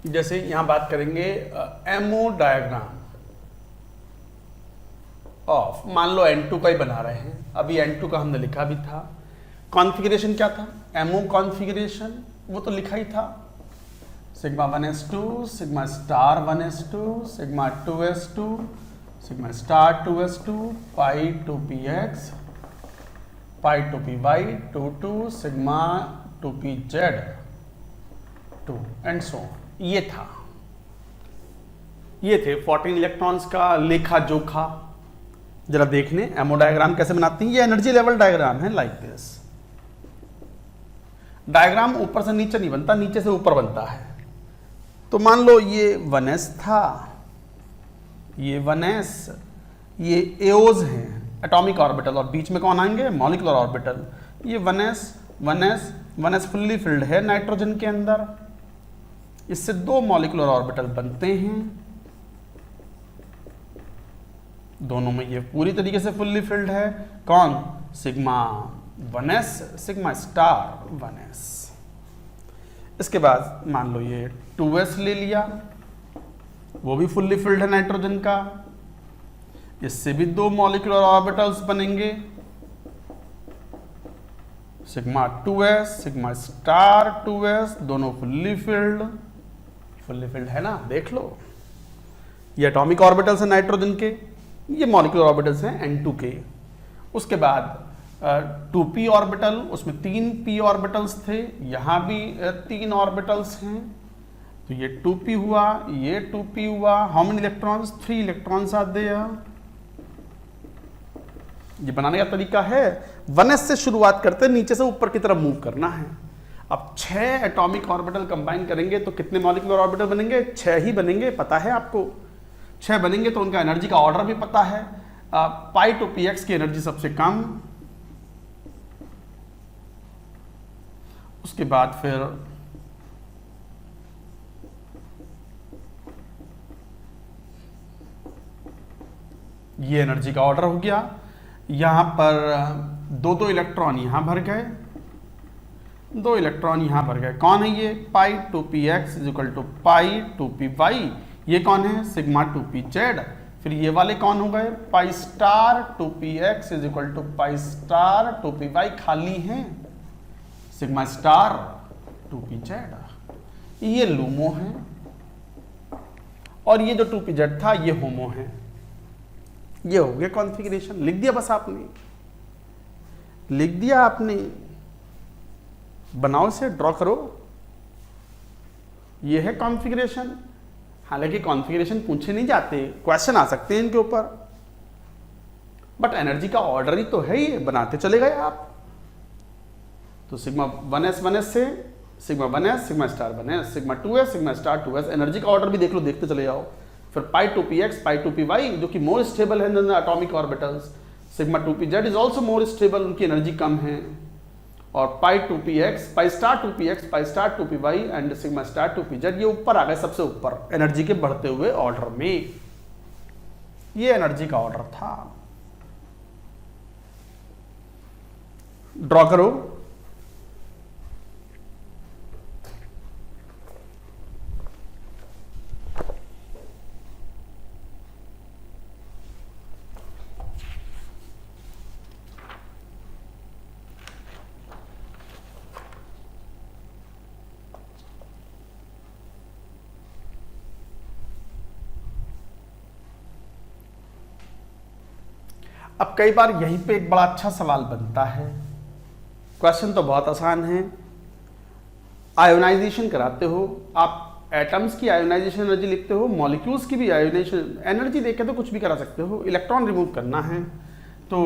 जैसे यहां बात करेंगे एमओ डायग्राम ऑफ, मान लो N2 का ही बना रहे हैं, अभी N2 का हमने लिखा भी था। कॉन्फ़िगरेशन क्या था, एमओ कॉन्फ़िगरेशन वो तो लिखा ही था, sigma 1s2 sigma star 1s2 sigma 2s2 sigma star 2s2 pi 2px pi 2py 2 sigma 2pz 2 and so. ये था, ये थे 14 इलेक्ट्रॉन्स का लेखा जोखा। जरा देखने एमओ डायग्राम कैसे बनाती हैं। ये एनर्जी लेवल डायग्राम है, लाइक दिस। डायग्राम ऊपर से नीचे नहीं बनता, नीचे से ऊपर बनता है। तो मान लो ये 1s था, ये 1s, ये एओज हैं एटॉमिक ऑर्बिटल, और बीच में कौन आएंगे, मॉलिक्यूलर ऑर्बिटल। ये 1s 1s 1s fully filled है नाइट्रोजन के अंदर, इससे 2 मॉलिक्यूलर ऑर्बिटल बनते हैं, दोनों में ये पूरी तरीके से फुल्ली फिल्ड है। कौन, sigma 1s sigma star 1s। इसके बाद मान लो ये 2s ले लिया, वो भी फुल्ली फिल्ड है नाइट्रोजन का, इससे भी 2 मॉलिक्यूलर ऑर्बिटल्स बनेंगे, sigma 2s sigma star 2s, दोनों फुल्ली फिल्ड है ना, देख लो। ये एटॉमिक ऑर्बिटल्स हैं नाइट्रोजन के, ये मॉलिक्यूलर ऑर्बिटल्स हैं N2 के। उसके बाद 2p ऑर्बिटल, उसमें 3p ऑर्बिटल्स थे, यहाँ भी 3 ऑर्बिटल्स हैं, तो ये 2p हुआ, ये 2p हुआ। How many electrons, 3 electrons are there. ये बनाने का तरीका है, 1s से शुरुआत करते हैं, नीचे से ऊपर की तरफ मूव करना है। अब 6 एटॉमिक ऑर्बिटल कंबाइन करेंगे तो कितने मॉलिक्यूलर ऑर्बिटल बनेंगे, 6 ही बनेंगे, पता है आपको। 6 बनेंगे तो उनका एनर्जी का ऑर्डर भी पता है। पाई टू px की एनर्जी सबसे कम, उसके बाद फिर ये एनर्जी का ऑर्डर हो गया। यहां पर 2 इलेक्ट्रॉन यहां भर गए, 2 इलेक्ट्रॉन यहां भर गए। कौन है ये, pi 2px is equal to pi 2py। ये कौन है, सिग्मा 2pz। फिर ये वाले कौन हो गए, pi star 2px is equal to pi star 2py, खाली हैं, सिग्मा स्टार 2pz। ये लूमो है, और ये जो 2pz था ये होमो है। ये हो गया कॉन्फ़िगरेशन, लिख दिया बस आपने, लिख दिया आपने। बनाओ से, ड्रॉ करो, ये है कॉन्फ़िगरेशन। हालांकि कॉन्फ़िगरेशन पूछे नहीं जाते, क्वेश्चन आ सकते हैं इनके ऊपर, बट एनर्जी का ऑर्डर ही तो है, ये बनाते चले गए आप। तो सिग्मा 1s से sigma 1s sigma star 1s sigma 2s sigma star 2s, energy का ऑर्डर भी देख लो, देखते चले जाओ। फिर पाई 2px पाई 2py जो कि मोर स्टेबल है than atomic orbitals, sigma 2pz is also more stable, उनकी एनर्जी कम है। और pi 2px pi star 2px pi star 2py and sigma star 2pz, ये ऊपर आ गए सबसे ऊपर एनर्जी के बढ़ते हुए ऑर्डर में। ये एनर्जी का ऑर्डर था, ड्रॉ करो। अब कई बार यहीं पे एक बड़ा अच्छा सवाल बनता है, क्वेश्चन तो बहुत आसान है। आयोनाइजेशन कराते हो, आप एटम्स की आयोनाइजेशन एनर्जी लिखते हो, मॉलिक्यूल्स की भी आयोनाइजेशन एनर्जी देके तो कुछ भी करा सकते हो। इलेक्ट्रॉन रिमूव करना है तो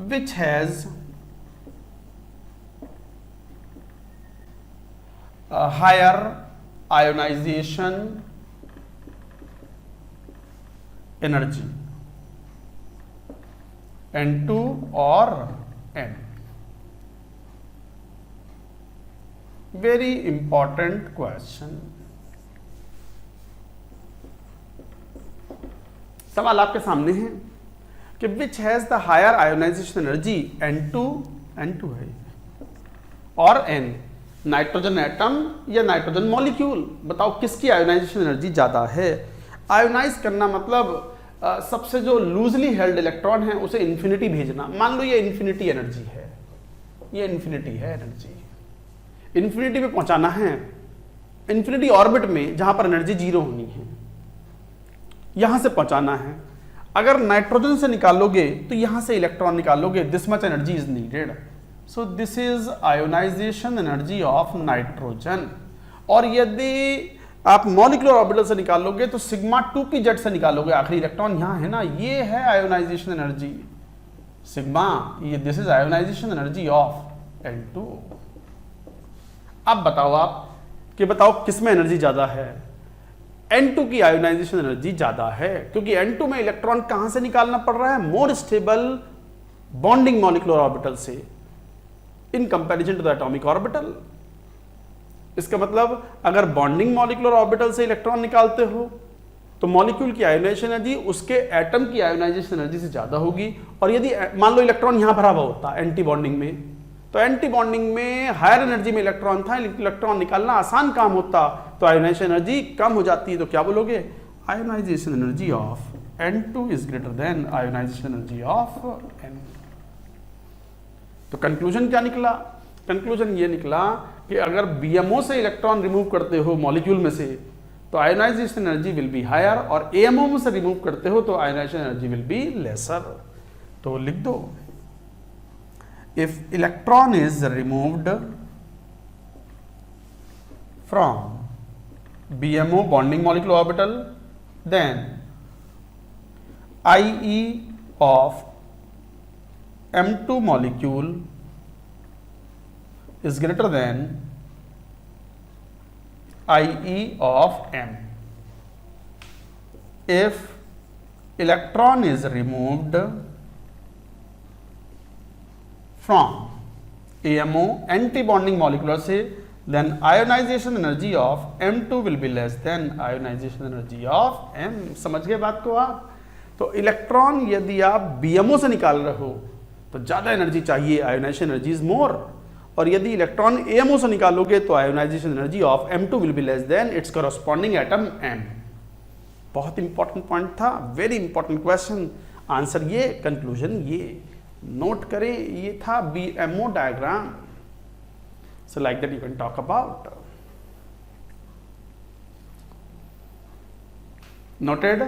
which has higher ionisation energy, N2 और N। Very important question. सवाल आपके सामने है कि which has the higher ionisation energy, N2 है और N, नाइट्रोजन एटम या नाइट्रोजन मॉलिक्यूल, बताओ किसकी आयोनाइजेशन एनर्जी ज्यादा है। आयोनाइज करना मतलब सबसे जो लूजली हेल्ड इलेक्ट्रॉन है उसे इन्फिनिटी भेजना। मान लो ये इन्फिनिटी एनर्जी है, ये इन्फिनिटी है एनर्जी, इन्फिनिटी पे पहुंचाना है, इन्फिनिटी ऑर्बिट में जहां पर एनर्जी जीरो होनी है, यहां से पहुंचाना है। अगर नाइट्रोजन से निकालोगे तो यहां से इलेक्ट्रॉन निकालोगे, this much energy is needed. So this is ionisation energy of nitrogen. और यदि आप मॉलिक्यूलर ऑर्बिटल से निकालोगे तो सिग्मा 2p से निकालोगे, आखिरी इलेक्ट्रॉन यहां है ना, ये है आयोनाइजेशन एनर्जी सिग्मा, ये this is ionisation energy of N2। अब बताओ आप कि बताओ किसमें एनर्जी ज्यादा है। N2 की आयोनाइजेशन एनर्जी ज्यादा है क्योंकि N2 में इलेक्ट्रॉन कहां से निकालना पड़ रहा है, more stable bonding molecular orbital से in comparison to the atomic orbital. इसका मतलब अगर बॉन्डिंग मॉलिक्यूलर ऑर्बिटल से इलेक्ट्रॉन निकालते हो तो मॉलिक्यूल की आयोनाइजेशन एनर्जी उसके एटम की आयोनाइजेशन एनर्जी से ज्यादा होगी। और यदि मान लो इलेक्ट्रॉन यहां भरा हुआ होता एंटी बॉन्डिंग में, तो एंटी बॉन्डिंग में हायर एनर्जी में इलेक्ट्रॉन था, इलेक्ट्रॉन निकालना आसान काम होता, तो आयोनाइजेशन एनर्जी कम हो जाती है। तो क्या बोलोगे, ionisation energy of N2 is greater than ionisation energy of N। तो कंक्लूजन क्या निकला, कंक्लूजन ये निकला कि अगर BMO से इलेक्ट्रॉन रिमूव करते हो मॉलिक्यूल में से तो ionisation energy will be higher, और AMO में से रिमूव करते हो तो ionisation energy will be lesser. तो लिख दो, if electron is removed from BMO bonding molecular orbital then IE of M2 molecule is greater than IE of M. If electron is removed from AMO anti-bonding molecular से, then ionization energy of M2 will be less than ionization energy of M। समझ गए बात को आप। तो इलेक्ट्रॉन यदि आप BMO से निकाल रहे हो तो ज्यादा एनर्जी चाहिए, आयोनाइजेशन एनर्जी इज मोर, और यदि इलेक्ट्रॉन AMO से निकालोगे तो ionisation energy of M2 will be less than its corresponding atom M। बहुत इंपॉर्टेंट पॉइंट था, वेरी इंपॉर्टेंट क्वेश्चन। आंसर ये, कंक्लूजन ये, नोट करें, ये था BMO diagram. So like that you can talk about. Noted.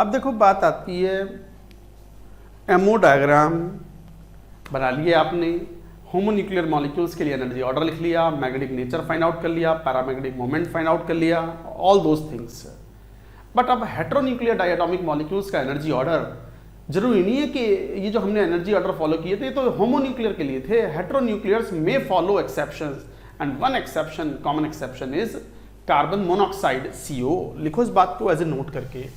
अब देखो बात आती है, MO डायग्राम बना लिए आपने, होमोन्यूक्लियर मॉलिक्यूल्स के लिए एनर्जी ऑर्डर लिख लिया, मैग्नेटिक नेचर फाइंड आउट कर लिया, पैरामैग्नेटिक मोमेंट फाइंड आउट कर लिया, ऑल दोज थिंग्स। बट अब हेटेरोन्यूक्लियर डायटॉमिक मॉलिक्यूल्स का एनर्जी ऑर्डर जरूरी नहीं है कि ये जो हमने एनर्जी ऑर्डर फॉलो किए थे तो होमोन्यूक्लियर के लिए थे। हेटेरोन्यूक्लियर्स में follow exceptions, and one exception, common exception is carbon monoxide CO। लिखो इस बात को एज ए नोट करके,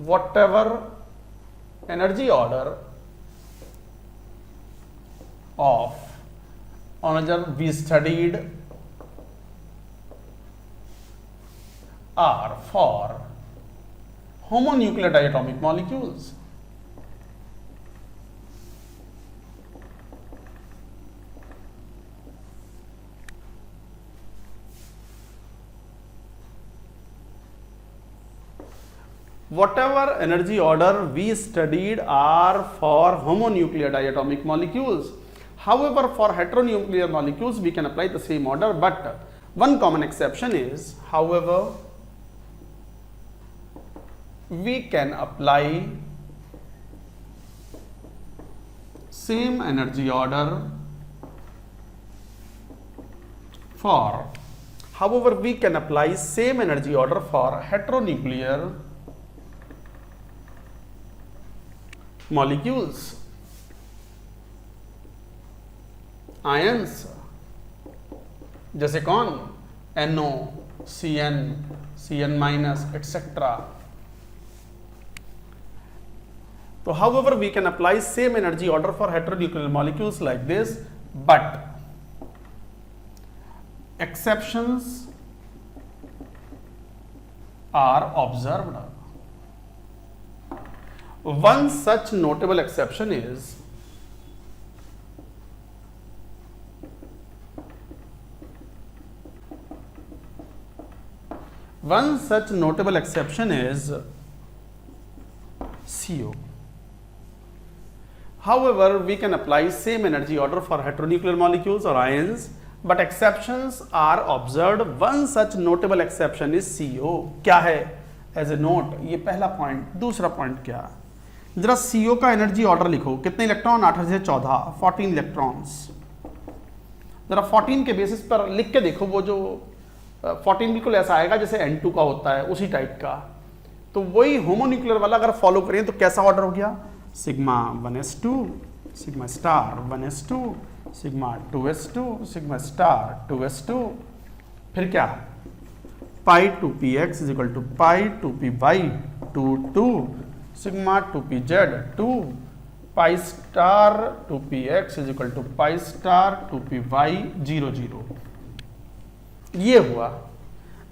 whatever energy order of another we studied are for homonuclear diatomic molecules. whatever energy order we studied are for homonuclear diatomic molecules. However, for heteronuclear molecules we can apply the same order, but one common exception is, however, we can apply same energy order for heteronuclear molecules. Ions जैसे कौन, NO, CN, CN- etc. तो however we can apply same energy order for heteronuclear molecules like this, but exceptions are observed. One such notable exception is CO. However, we can apply same energy order for heteronuclear molecules or ions, but exceptions are observed. One such notable exception is CO. क्या है? As a note, ये पहला पॉइंट. दूसरा पॉइंट क्या? जरा CO का एनर्जी ऑर्डर लिखो. कितने इलेक्ट्रॉन? 8 से 14, 14 इलेक्ट्रॉन्स. जरा 14 के बेसिस पर लिख के देखो. वो जो 14 बिल्कुल ऐसा आएगा जैसे N2 का होता है, उसी टाइप का. तो वही होमोन्यूक्लियर वाला अगर फॉलो करें तो कैसा ऑर्डर हो गया? Sigma 1s2, sigma star 1s2, sigma 2s2, sigma star 2s2. फिर क्या? Pi 2px is equal to pi 2py 2, sigma 2pz 2, pi star 2px is equal to pi star 2py 0, 0. ये हुआ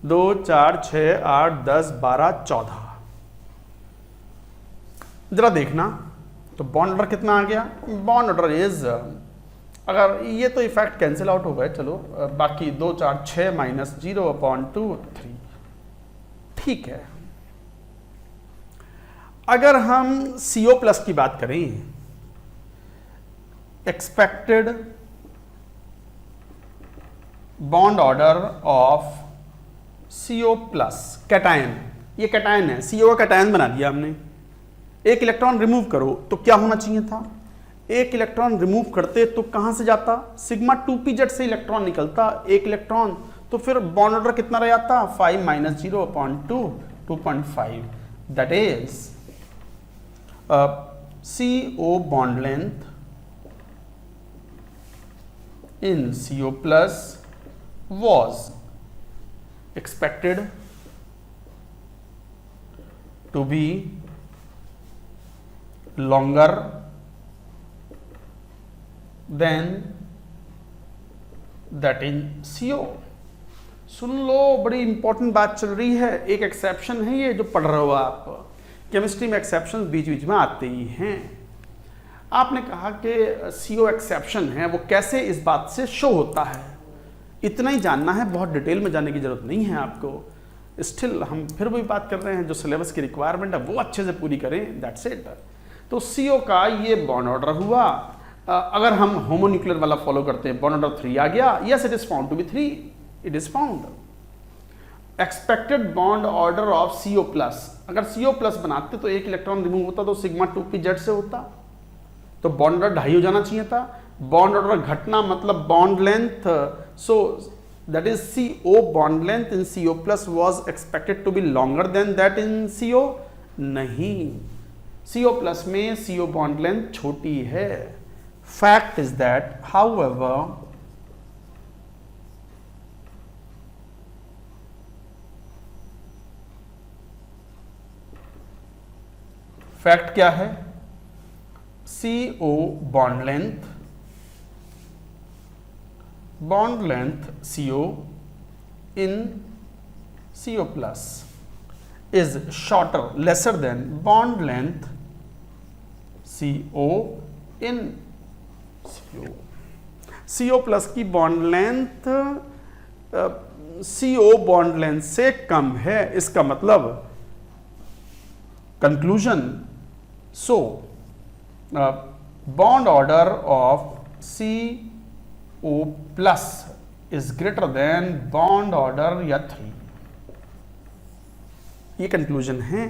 2, 4, 6, 8, 10, 12, 14. जरा देखना तो बॉन्ड ऑर्डर कितना आ गया? बॉन्ड ऑर्डर इज, अगर ये तो इफेक्ट कैंसिल आउट हो गए, चलो बाकी 2, 4, 6 - 0/2, 3. ठीक है. अगर हम CO प्लस की बात करें, expected bond order of CO plus cation, ये कैटायन है, CO का कैटायन बना दिया हमने. एक इलेक्ट्रॉन रिमूव करो तो क्या होना चाहिए था? एक इलेक्ट्रॉन रिमूव करते तो कहां से जाता? सिग्मा 2pz से इलेक्ट्रॉन निकलता, एक इलेक्ट्रॉन. तो फिर बॉन्ड ऑर्डर कितना रह जाता? 5 - 0/2, 2.5. That is CO bond length in CO plus was expected to be longer than that in CO. सुन लो, बड़ी इंपॉर्टेंट बात चल रही है. एक एक्सेप्शन है ये जो पढ़ रहे हो आप. केमिस्ट्री में एक्सेप्शन बीच बीच में आते ही हैं. आपने कहा कि CO एक्सेप्शन है, वो कैसे इस बात से शो होता है, इतना ही जानना है. बहुत डिटेल में जाने की जरूरत नहीं है आपको. स्टिल हम फिर वही बात कर रहे हैं, जो सिलेबस की रिक्वायरमेंट है वो अच्छे से पूरी करें. That's it. तो CO का ये बॉन्ड ऑर्डर हुआ. अगर हम होमोन्यूक्लियर वाला फॉलो करते हैं, बॉन्ड ऑर्डर 3 आ गया. Yes, it is found to be 3. It is found. Expected bond order of CO plus, अगर CO प्लस बनाते तो एक इलेक्ट्रॉन रिमूव होता तो सिग्मा 2pz से होता, तो बॉन्ड ऑर्डर 2.5 हो जाना चाहिए था. बॉन्ड ऑर्डर घटना मतलब bond length. So that is CO bond length in CO plus was expected to be longer than that in CO. नहीं, CO प्लस में CO बॉन्ड लेंथ छोटी है. Fact is that however fact क्या है? CO bond length CO in CO plus is shorter, lesser than bond length CO in CO. CO plus की bond length CO bond length से कम है. इसका मतलब conclusion, so bond order of CO plus is greater than bond order या 3, ये कंक्लूजन है।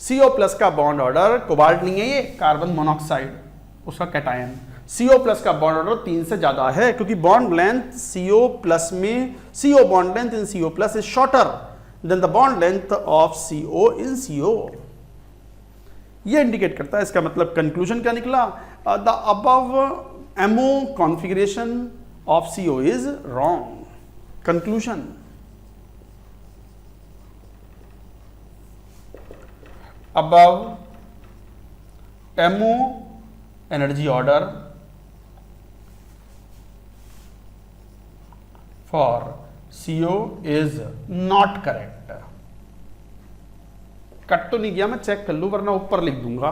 CO प्लस का बॉन्ड ऑर्डर, कोबाल्ट नहीं है ये, कार्बन मोनोऑक्साइड उसका कैटायन, CO प्लस का बॉन्ड ऑर्डर 3 से ज्यादा है, क्योंकि बॉन्ड लेंथ CO प्लस में, CO bond length in CO plus is shorter than the bond length of CO in CO। ये इंडिकेट करता है, इसका मतलब कंक्लूजन क्या निकला, the above MO configuration of CO is wrong. Conclusion, above MO energy order for CO is not correct। Cut तो नहीं गया, मैं चेक कर लूं वरना ऊपर लिख दूंगा।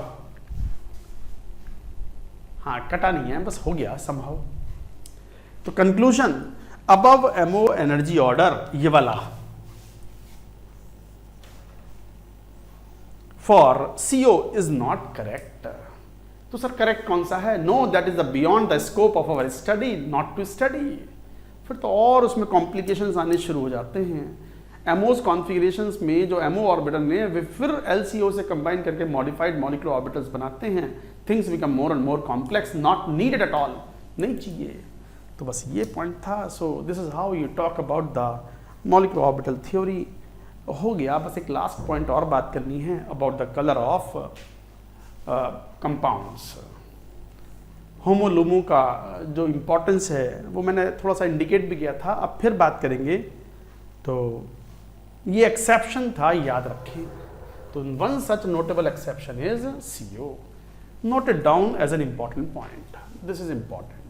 हाँ कटा नहीं है, बस हो गया समहाउ। तो conclusion, above MO energy order, ये वाला for CO is not correct. तो सर करेक्ट कौन सा है? No, that is the beyond the scope of our study, not to study. फिर तो और उसमें कॉम्प्लिकेशंस आने शुरू हो जाते हैं। एमओस कॉन्फ़िगरेशंस में जो MO ऑर्बिटल ने वे फिर LCO से कंबाइन करके मॉडिफाइड मॉलिक्यूलर ऑर्बिटल्स बनाते हैं। Things become more and more complex, not needed at all, नहीं चाहिए। तो बस ये पॉइंट था। सो this is how you talk about the molecular orbital theory. हो गया, बस एक लास्ट पॉइंट और बात करनी है about the colour of compounds. HOMO LUMO का जो इम्पोर्टेंस है वो मैंने थोड़ा सा इंडिकेट भी किया था, अब फिर बात करेंगे। तो ये एक्सेप्शन था, याद रखें। तो one such notable exception is CO। Note it down as an important point, this is important.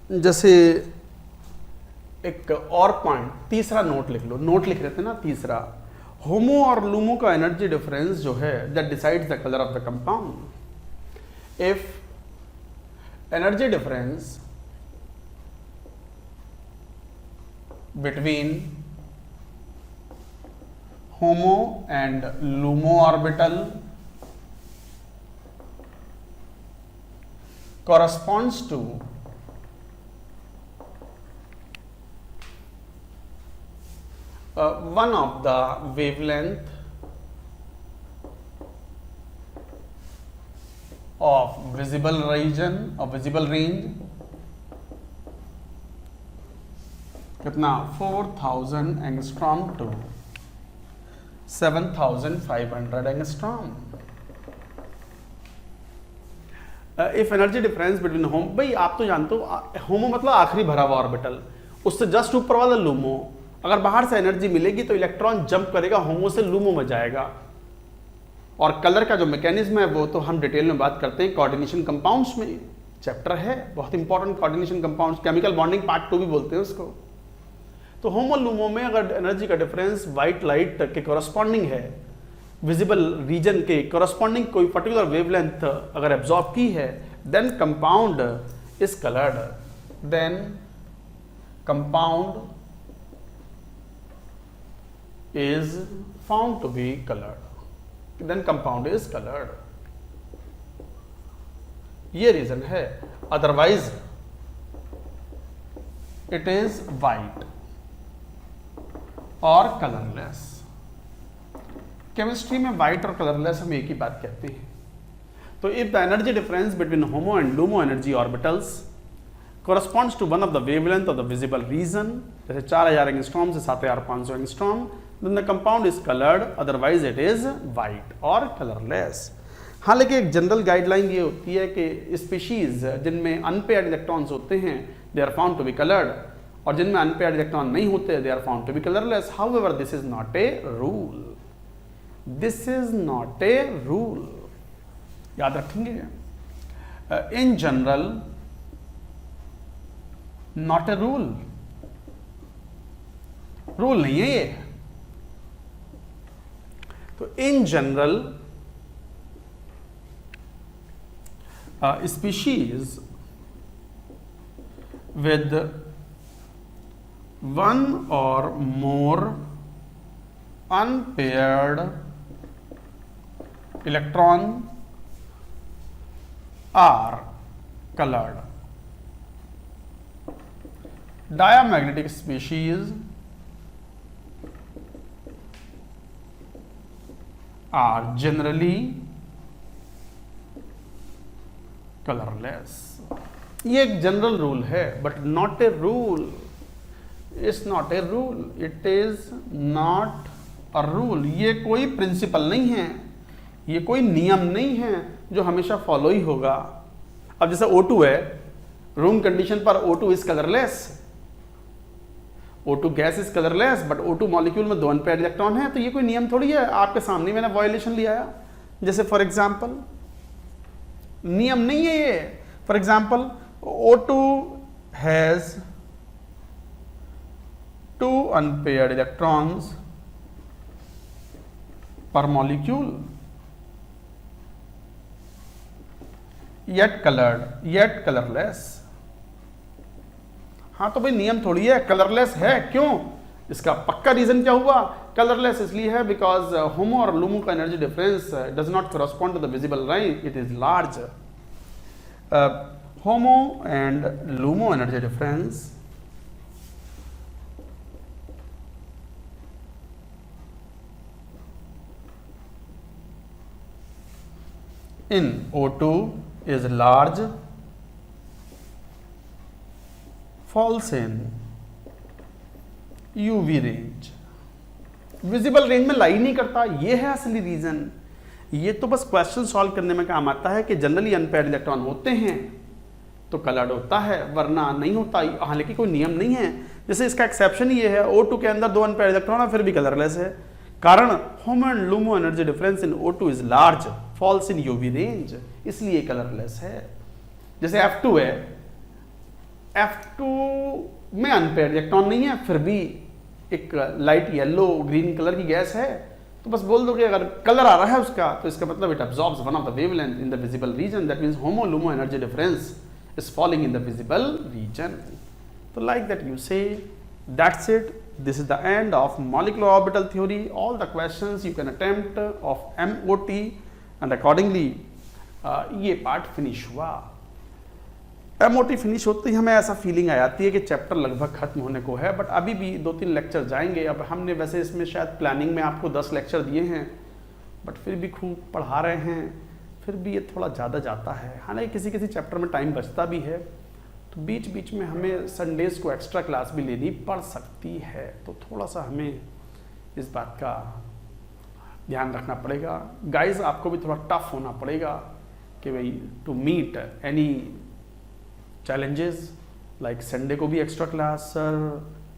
जैसे एक और पॉइंट, तीसरा नोट लिख लो, नोट लिख रहे थे ना तीसरा, होमो और लूमो का एनर्जी डिफरेंस जो है that decides the colour of the compound. If energy difference between homo and LUMO orbital corresponds to one of the wavelength of visible region or visible range, कितना 4000 angstrom to 7500 angstrom. If energy difference between HOMO, भाई आप तो जानते हो होमो मतलब आखिरी भरा हुआ ऑर्बिटल, उससे जस्ट ऊपर वाला लूमो, अगर बाहर से एनर्जी मिलेगी तो इलेक्ट्रॉन जंप करेगा होमो से लूमो में जाएगा। और कलर का जो मैकेनिज्म है वो तो हम डिटेल में बात करते हैं कोऑर्डिनेशन कंपाउंड्स में, चैप्टर है बहुत important coordination compounds, chemical bonding part 2 भी बोलते हैं उसको। तो होमो लूमो में अगर एनर्जी का डिफरेंस व्हाइट लाइट के कॉरस्पॉन्डिंग है, विजिबल रीजन के कॉरस्पॉन्डिंग कोई पर्टिकुलर वेवलेंथ अगर एब्जॉर्ब की है, then compound is coloured, then compound is found to be colored, then compound is colored। ये रीजन है, अदरवाइज इट इज वाइट और कलरलेस। केमिस्ट्री में वाइट और कलरलेस हम एक ही बात कहते हैं। तो if the energy difference between homo and LUMO energy orbitals corresponds to one of the wavelength of the visible region, जैसे 4000 एंगस्ट्रॉम से 7500 angstrom, then the compound is colored, otherwise it is white or colorless. हालांकि एक जनरल गाइडलाइन ये होती है कि स्पीशीज जिनमें अनपेयर्ड इलेक्ट्रॉन्स होते हैं they are found to be coloured, और जिनमें अनपेयर्ड इलेक्ट्रॉन नहीं होते they are found to be colourless. However this is not a rule, this is not a rule, याद रखेंगे. In general not a rule, rule नहीं है ये. तो in general species with one or more unpaired electron are colored. Diamagnetic species are generally colourless. ये एक जनरल रूल है but not a rule. It's not a rule, it is not a rule. ये कोई प्रिंसिपल नहीं है, ये कोई नियम नहीं है जो हमेशा फॉलो ही होगा. अब जैसे O2 है, रूम कंडीशन पर O2 is colourless, O2 gas is colourless, but O2 molecule में 2 अनपेयर्ड इलेक्ट्रॉन है. तो ये कोई नियम थोड़ी है, आपके सामने मैंने वायलेशन लिया है. जैसे फॉर एग्जाम्पल नियम नहीं है ये. For example O2 has 2 unpaired electrons पर molecule yet coloured yet colourless. हाँ तो भाई नियम थोड़ी है, कलरलेस है. क्यों? इसका पक्का रीजन क्या हुआ? कलरलेस इसलिए है बिकॉज होमो और लूमो का energy difference does not correspond to the visible line, it is large. HOMO and LUMO energy difference in O2 is large, falls in UV range. Visible range में लाई नहीं करता, ये है असली रीजन. ये तो बस क्वेश्चन सॉल्व करने में काम आता है कि जनरली अनपेयर्ड इलेक्ट्रॉन होते हैं तो कलर्ड होता है, वरना नहीं होता. हालांकि कोई नियम नहीं है. जैसे इसका एक्सेप्शन ये है, O2 के अंदर 2 अनपेयर्ड इलेक्ट्रॉन है फिर भी कलरलेस है. कारण HOMO and LUMO energy difference in O2 is large, falls in UV range, इसलिए कलरलेस है. जैसे F2 है, F2 में अनपेयर्ड इलेक्ट्रॉन नहीं है फिर भी एक लाइट येलो ग्रीन कलर की गैस है, तो बस बोल दो कि अगर कलर आ रहा है उसका तो इसका मतलब it absorbs one of the wavelength in the visible region. That means homo LUMO energy difference is falling in the visible region. So like that you say, that's it. This is the end of molecular orbital theory. All the questions you can attempt of MOT and accordingly ये पार्ट फिनिश हुआ. MOT फिनिश होते ही हमें ऐसा फीलिंग आ जाती है कि चैप्टर लगभग खत्म होने को है, बट अभी भी 2-3 लेक्चर जाएंगे. अब हमने वैसे इसमें शायद प्लानिंग में आपको 10 लेक्चर दिए हैं, बट फिर भी खूब पढ़ा रहे हैं, फिर भी ये थोड़ा ज़्यादा जाता है. हालांकि किसी किसी चैप्टर में टाइम बचता भी है, तो बीच बीच में हमें संडेज़ को एक्स्ट्रा क्लास भी लेनी पड़ सकती है. तो थोड़ा सा हमें इस बात का ध्यान रखना पड़ेगा. गाइस आपको भी थोड़ा टफ होना पड़ेगा कि भाई to meet any challenges. Like Sunday को भी एक्स्ट्रा क्लास. सर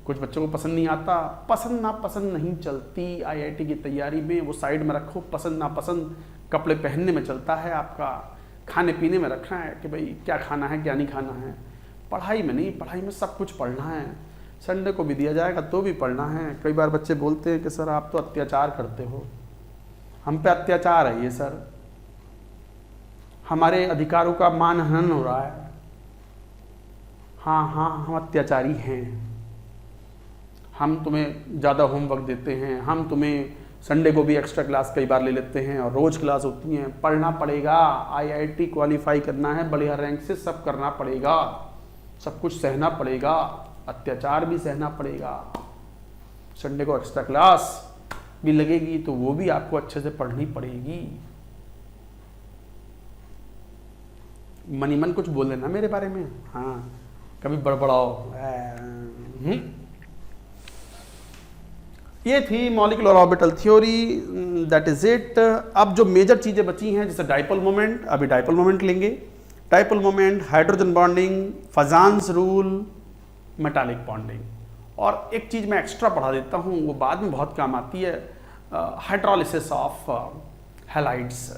कुछ बच्चों को पसंद नहीं आता, पसंद नापसंद नहीं चलती आईआईटी की तैयारी में. वो साइड में रखो. पसंद नापसंद कपड़े पहनने में चलता है, आपका खाने पीने में रखना है कि भाई क्या खाना है क्या नहीं खाना है. पढ़ाई में नहीं, पढ़ाई में सब कुछ पढ़ना है. संडे को भी दिया जाएगा तो भी पढ़ना है. कई बार बच्चे बोलते हैं कि सर आप तो अत्याचार करते हो. हम पे अत्याचार है ये सर, हमारे अधिकारों का मानहनन हो रहा है. हाँ हाँ हम अत्याचारी हैं. हम तुम्हें ज़्यादा होमवर्क देते हैं, हम तुम्हें संडे को भी एक्स्ट्रा क्लास कई बार ले लेते हैं और रोज़ क्लास होती हैं. पढ़ना पड़ेगा, आईआईटी क्वालिफाई करना है, बढ़िया रैंक से सब करना पड़ेगा, सब कुछ सहना पड़ेगा, अत्याचार भी सहना पड़ेगा. संडे को एक्स्ट्रा क्लास भी लगेगी तो वो भी आपको अच्छे से पढ़नी पड़ेगी. मनी मन कुछ बोल लेना मेरे बारे में. हाँ कभी बड़बड़ाओ। ये थी molecular orbital theory, that is it. अब जो मेजर चीजें बची हैं जैसे डाइपोल मोमेंट, अभी डाइपोल मोमेंट लेंगे। Dipole moment, hydrogen bonding, फजान्स rule, metallic bonding. और एक चीज मैं एक्स्ट्रा पढ़ा देता हूँ, वो बाद में बहुत काम आती है, हाइड्रोलिसिस ऑफ हैलाइड्स।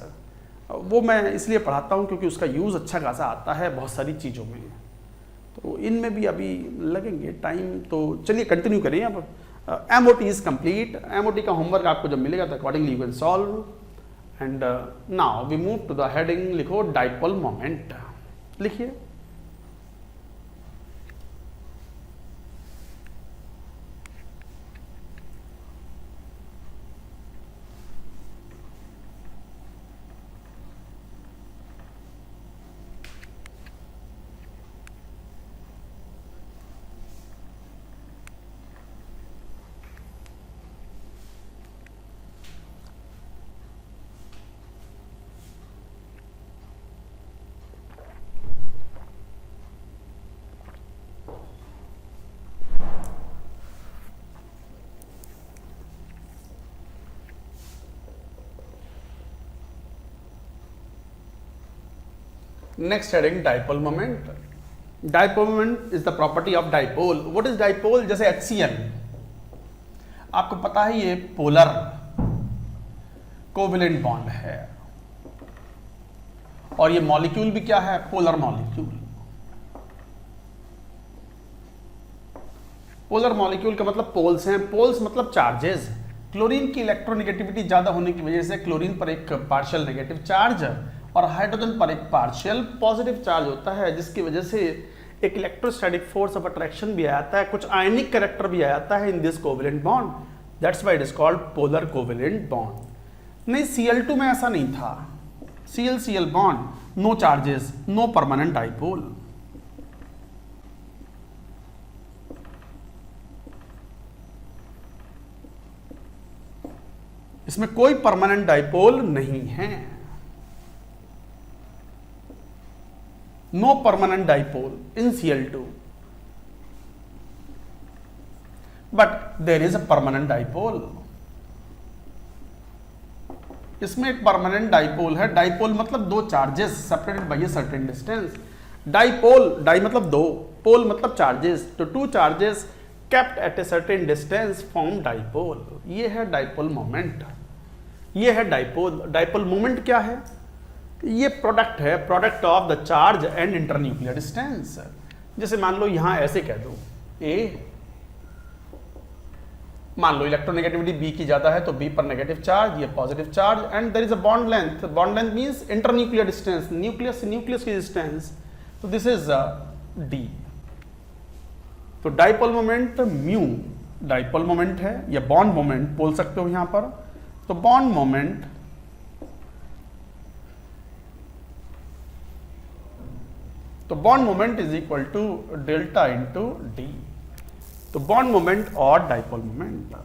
वो मैं इसलिए पढ़ाता हूँ क्योंकि उसका यूज़ अच्छा खासा आता है बहुत सारी चीज़ों में, तो इनमें भी अभी लगेंगे टाइम। तो चलिए कंटिन्यू करें। अब MOT इज कंप्लीट। MOT का होमवर्क आपको जब मिलेगा तो accordingly you can solve. And now we move to the heading. लिखो डाइपोल मोमेंट, लिखिए। Next heading, dipole moment. Dipole moment is the property of dipole. What is dipole? जैसे HCl, आपको पता है ये पोलर कोवेलेंट बॉन्ड है, और ये मॉलिक्यूल भी क्या है? Polar molecule. पोलर मॉलिक्यूल का मतलब पोल्स हैं। पोल्स मतलब चार्जेस। क्लोरीन की इलेक्ट्रोनेगेटिविटी ज्यादा होने की वजह से क्लोरीन पर एक पार्शियल नेगेटिव चार्ज और हाइड्रोजन पर एक पार्शियल पॉजिटिव चार्ज होता है, जिसकी वजह से एक इलेक्ट्रोस्टैटिक फोर्स ऑफ अट्रैक्शन भी आता है, कुछ आयनिक कैरेक्टर भी आता है in this covalent bond. That's why it is called polar covalent bond. नहीं, Cl2 में ऐसा नहीं था। Cl bond, no charges, no permanent dipole. इसमें कोई परमानेंट डाइपोल नहीं है। No permanent dipole in Cl2, but there is a permanent dipole. इसमें एक परमानेंट डाइपोल है। डाइपोल मतलब दो charges separated by a certain distance. Dipole, di मतलब दो, पोल मतलब चार्जेस, तो two charges kept at a certain distance form dipole. ये है डाइपोल मोमेंट, ये है डाइपोल। डाइपोल मोमेंट क्या है? ये प्रोडक्ट है, product of the charge and internuclear distance. जैसे मान लो यहां ऐसे कह दो ए, मान लो इलेक्ट्रोनेगेटिविटी B की ज्यादा है तो B पर नेगेटिव चार्ज, ये positive charge, and there is a bond length. Bond length means internuclear distance, nucleus से न्यूक्लियस की डिस्टेंस, तो दिस इज D। तो dipole moment mu dipole moment है, या बॉन्ड मोमेंट बोल सकते हो यहां पर। तो bond moment is equal to delta into D. तो बॉन्ड मोमेंट और डाइपोल मोमेंट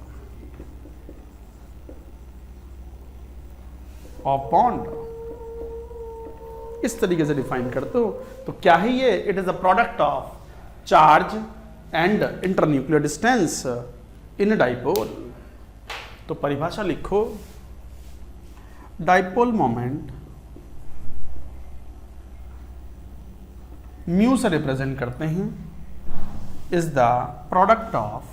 ऑफ बॉन्ड इस तरीके से डिफाइन करते हो। तो क्या है ये? It is a product of charge and internuclear distance in dipole. तो परिभाषा लिखो, डाइपोल मोमेंट म्यू से रिप्रेजेंट करते हैं, is the product of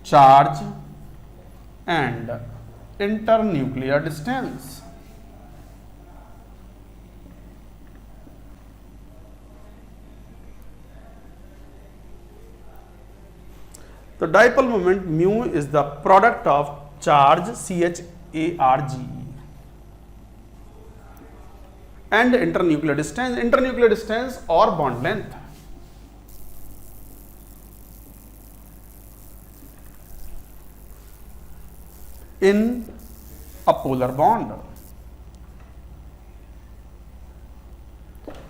charge and internuclear distance. तो dipole moment mu is the product of charge CHARG and internuclear distance. Internuclear distance और bond length. In a polar bond.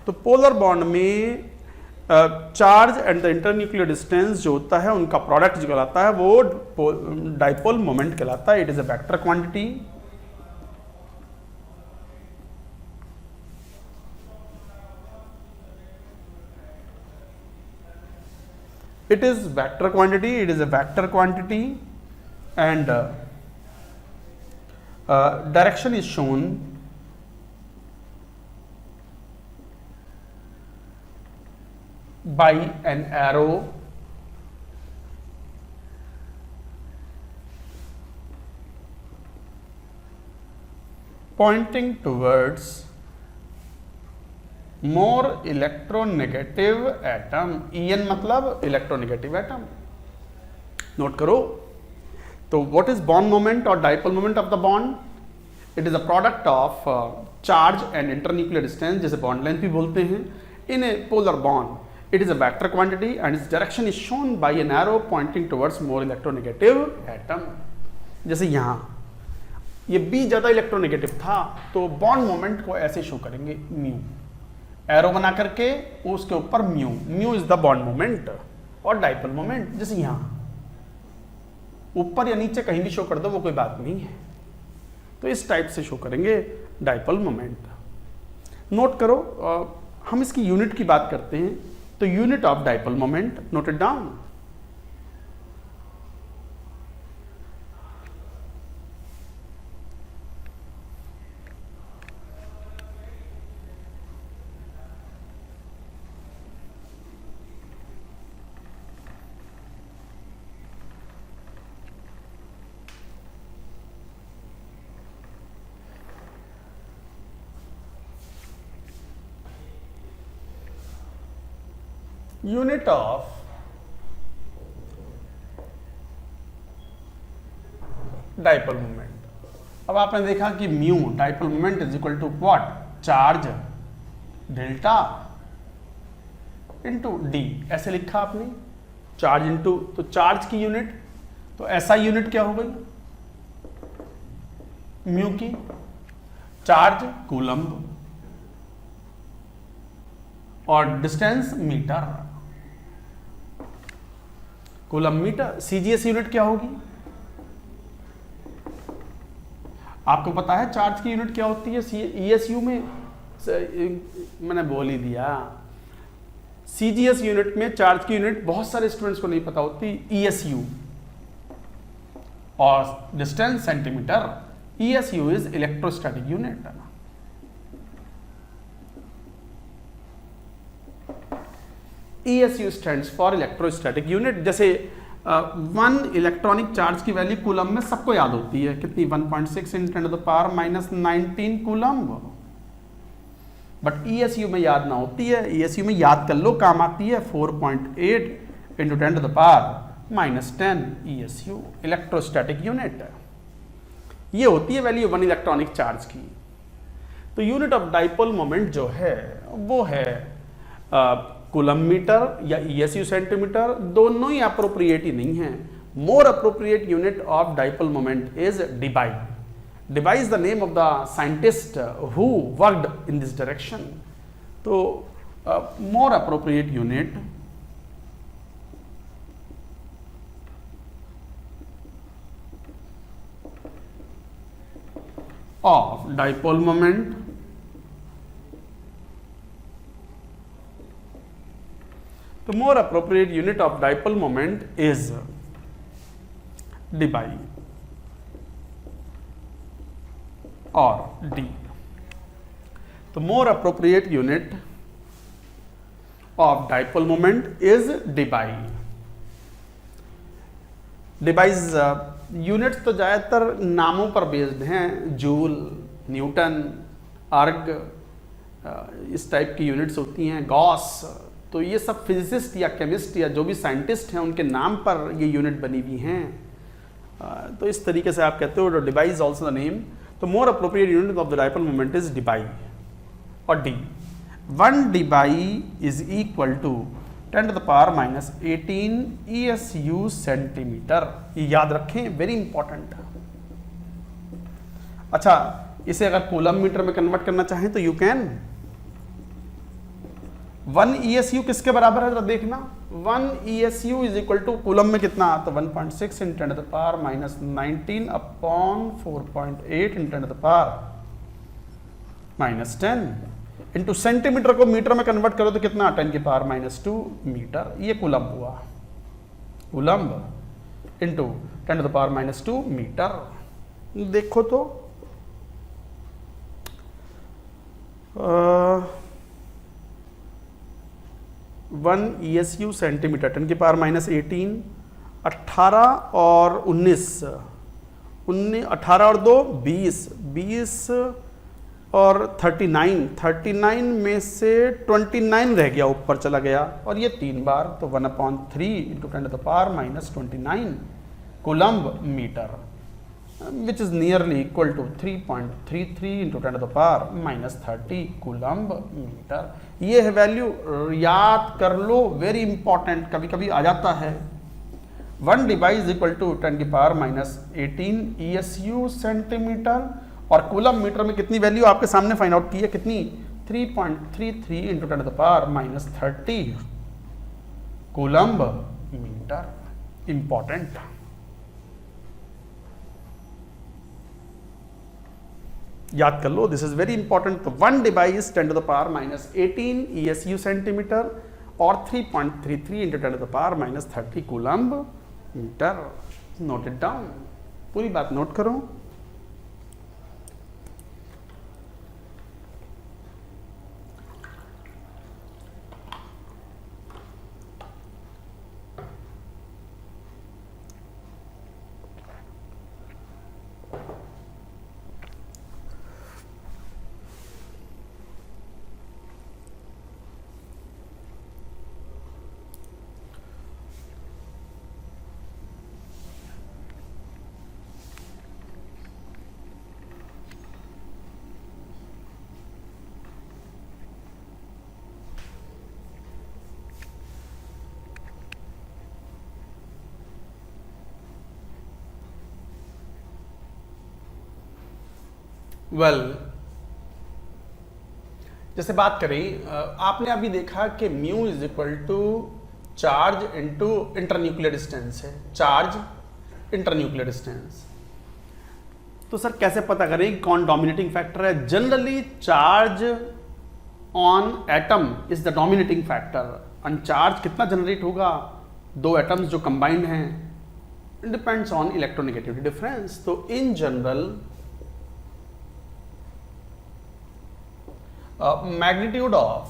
तो पोलर बॉन्ड में charge and the internuclear distance जो होता है उनका प्रोडक्ट जो कहलाता है वो डाइपोल मोमेंट कहलाता है। It is a vector quantity. it is vector quantity, it is a vector quantity, and direction is shown by an arrow pointing towards more electronegative atom. En मतलब electronegative atom. नोट करो. तो what is bond moment or dipole moment of the bond? It is a product of charge and internuclear distance, जिसे bond length भी बोलते हैं, in a polar bond. It is a vector quantity and its direction is shown by an arrow pointing towards more electronegative atom. जैसे यहाँ ये B ज़्यादा इलेक्ट्रोनेगेटिव था तो बॉन्ड मोमेंट को ऐसे शो करेंगे म्यू, एरो बना करके उसके ऊपर mu. Mu is the bond moment. और डाइपोल मोमेंट जैसे यहाँ ऊपर या नीचे कहीं भी शो कर दो वो कोई बात नहीं है. तो इस टाइप से शो करेंगे डाइपोल मोमेंट. नोट करो, हम इसकी यूनिट की बात करते हैं तो unit of dipole moment, note it down. Unit of dipole moment. अब आपने देखा कि mu dipole moment is equal to what, charge delta into D. ऐसे लिखा आपने, चार्ज इंटू, तो चार्ज की यूनिट, तो ऐसा यूनिट क्या हो गई म्यू की, चार्ज कूलम्ब और distance metre. Coulomb metre. CGS unit क्या होगी आपको पता है, चार्ज की यूनिट क्या होती है ईएसयू में, मैंने बोल ही दिया. सीजीएस यूनिट में चार्ज की यूनिट बहुत सारे स्टूडेंट्स को नहीं पता होती, ईएसयू. और distance centimetre. ईएसयू is electrostatic unit. ESU stands for electrostatic unit. जैसे 1 इलेक्ट्रॉनिक चार्ज की वैल्यू कूलम में सबको याद होती है, कितनी, 1.6 × 10⁻⁻19 कूलम. बट ESU में याद ना होती है. ESU में याद कर लो, काम आती है, 4.8 × 10⁻10 ESU, इलेक्ट्रोस्टैटिक यूनिट. ये होती है वैल्यू 1 इलेक्ट्रॉनिक चार्ज की. तो यूनिट ऑफ डाइपोल मोमेंट जो है वो है कूलम मीटर या ESU सेंटीमीटर. दोनों ही अप्रोप्रिएट ही नहीं है. More appropriate unit of dipole moment is Debye. Debye is the name of the scientist who worked in this direction. तो more appropriate unit of dipole moment The more appropriate unit of dipole moment is dBi or d. The more appropriate unit of dipole moment is dBi. dBi's units तो ज़्यादातर नामों पर बेस्ड हैं, जूल, न्यूटन, अर्ग, इस टाइप की यूनिट्स होती हैं, गॉस. तो ये सब फिजिसिस्ट या केमिस्ट या जो भी साइंटिस्ट हैं उनके नाम पर ये यूनिट बनी हुई हैं. तो इस तरीके से आप कहते हो Debye is also the name. तो more appropriate unit of the dipole moment is Debye और D. 1 Debye is equal to 10⁻18 ESU centimetre. ये याद रखें, वेरी इंपॉर्टेंट. अच्छा, इसे अगर कूलम मीटर में कन्वर्ट करना चाहें तो यू कैन. 1 ESU किसके बराबर है जरा देखना. 1 ESU is equal to coulomb में कितना, तो 1.6 × 10⁻19 अपॉन 4.8 × 10⁻10 इंटू सेंटीमीटर को मीटर में कन्वर्ट करो तो कितना, 10⁻2 मीटर. ये कूलम हुआ. Coulomb into 10⁻⁻² metre. देखो तो 1 ESU सेंटीमीटर 10⁻18, 18 और 19, 18 और 2 20, 20 और 39 में से 29 रह गया, ऊपर चला गया, और ये 3 बार, तो 1/3 into 10⁻⁻29 coulomb metre, which is nearly equal to 3.33 into 10⁻⁻30 coulomb metre. ये है वैल्यू, याद कर लो, वेरी इंपॉर्टेंट, कभी कभी आ जाता है। 1 debye equal to 10⁻18 ESU centimetre, और कूलम्ब मीटर में कितनी वैल्यू आपके सामने फाइंड आउट की है, कितनी, 3.33 इंटू 10⁻⁻30 कूलम्ब मीटर। इंपॉर्टेंट। याद कर लो, दिस इज वेरी इंपॉर्टेंट। तो 1 डिवाइस 10⁻18 ESU सेंटीमीटर और 3.33 into 10⁻⁻30 coulomb metre. Note it down, पूरी बात नोट करो। वेल, जैसे बात करें, आपने अभी देखा कि mu is equal to charge into internuclear distance है, चार्ज इंटरन्यूक्लियर डिस्टेंस। तो सर कैसे पता करें कौन डोमिनेटिंग फैक्टर है? Generally charge on atom is the dominating factor. अनचार्ज कितना जनरेट होगा? 2 एटम्स जो कंबाइंड हैं, डिपेंड्स ऑन इलेक्ट्रोनेगेटिविटी डिफरेंस। तो in general magnitude of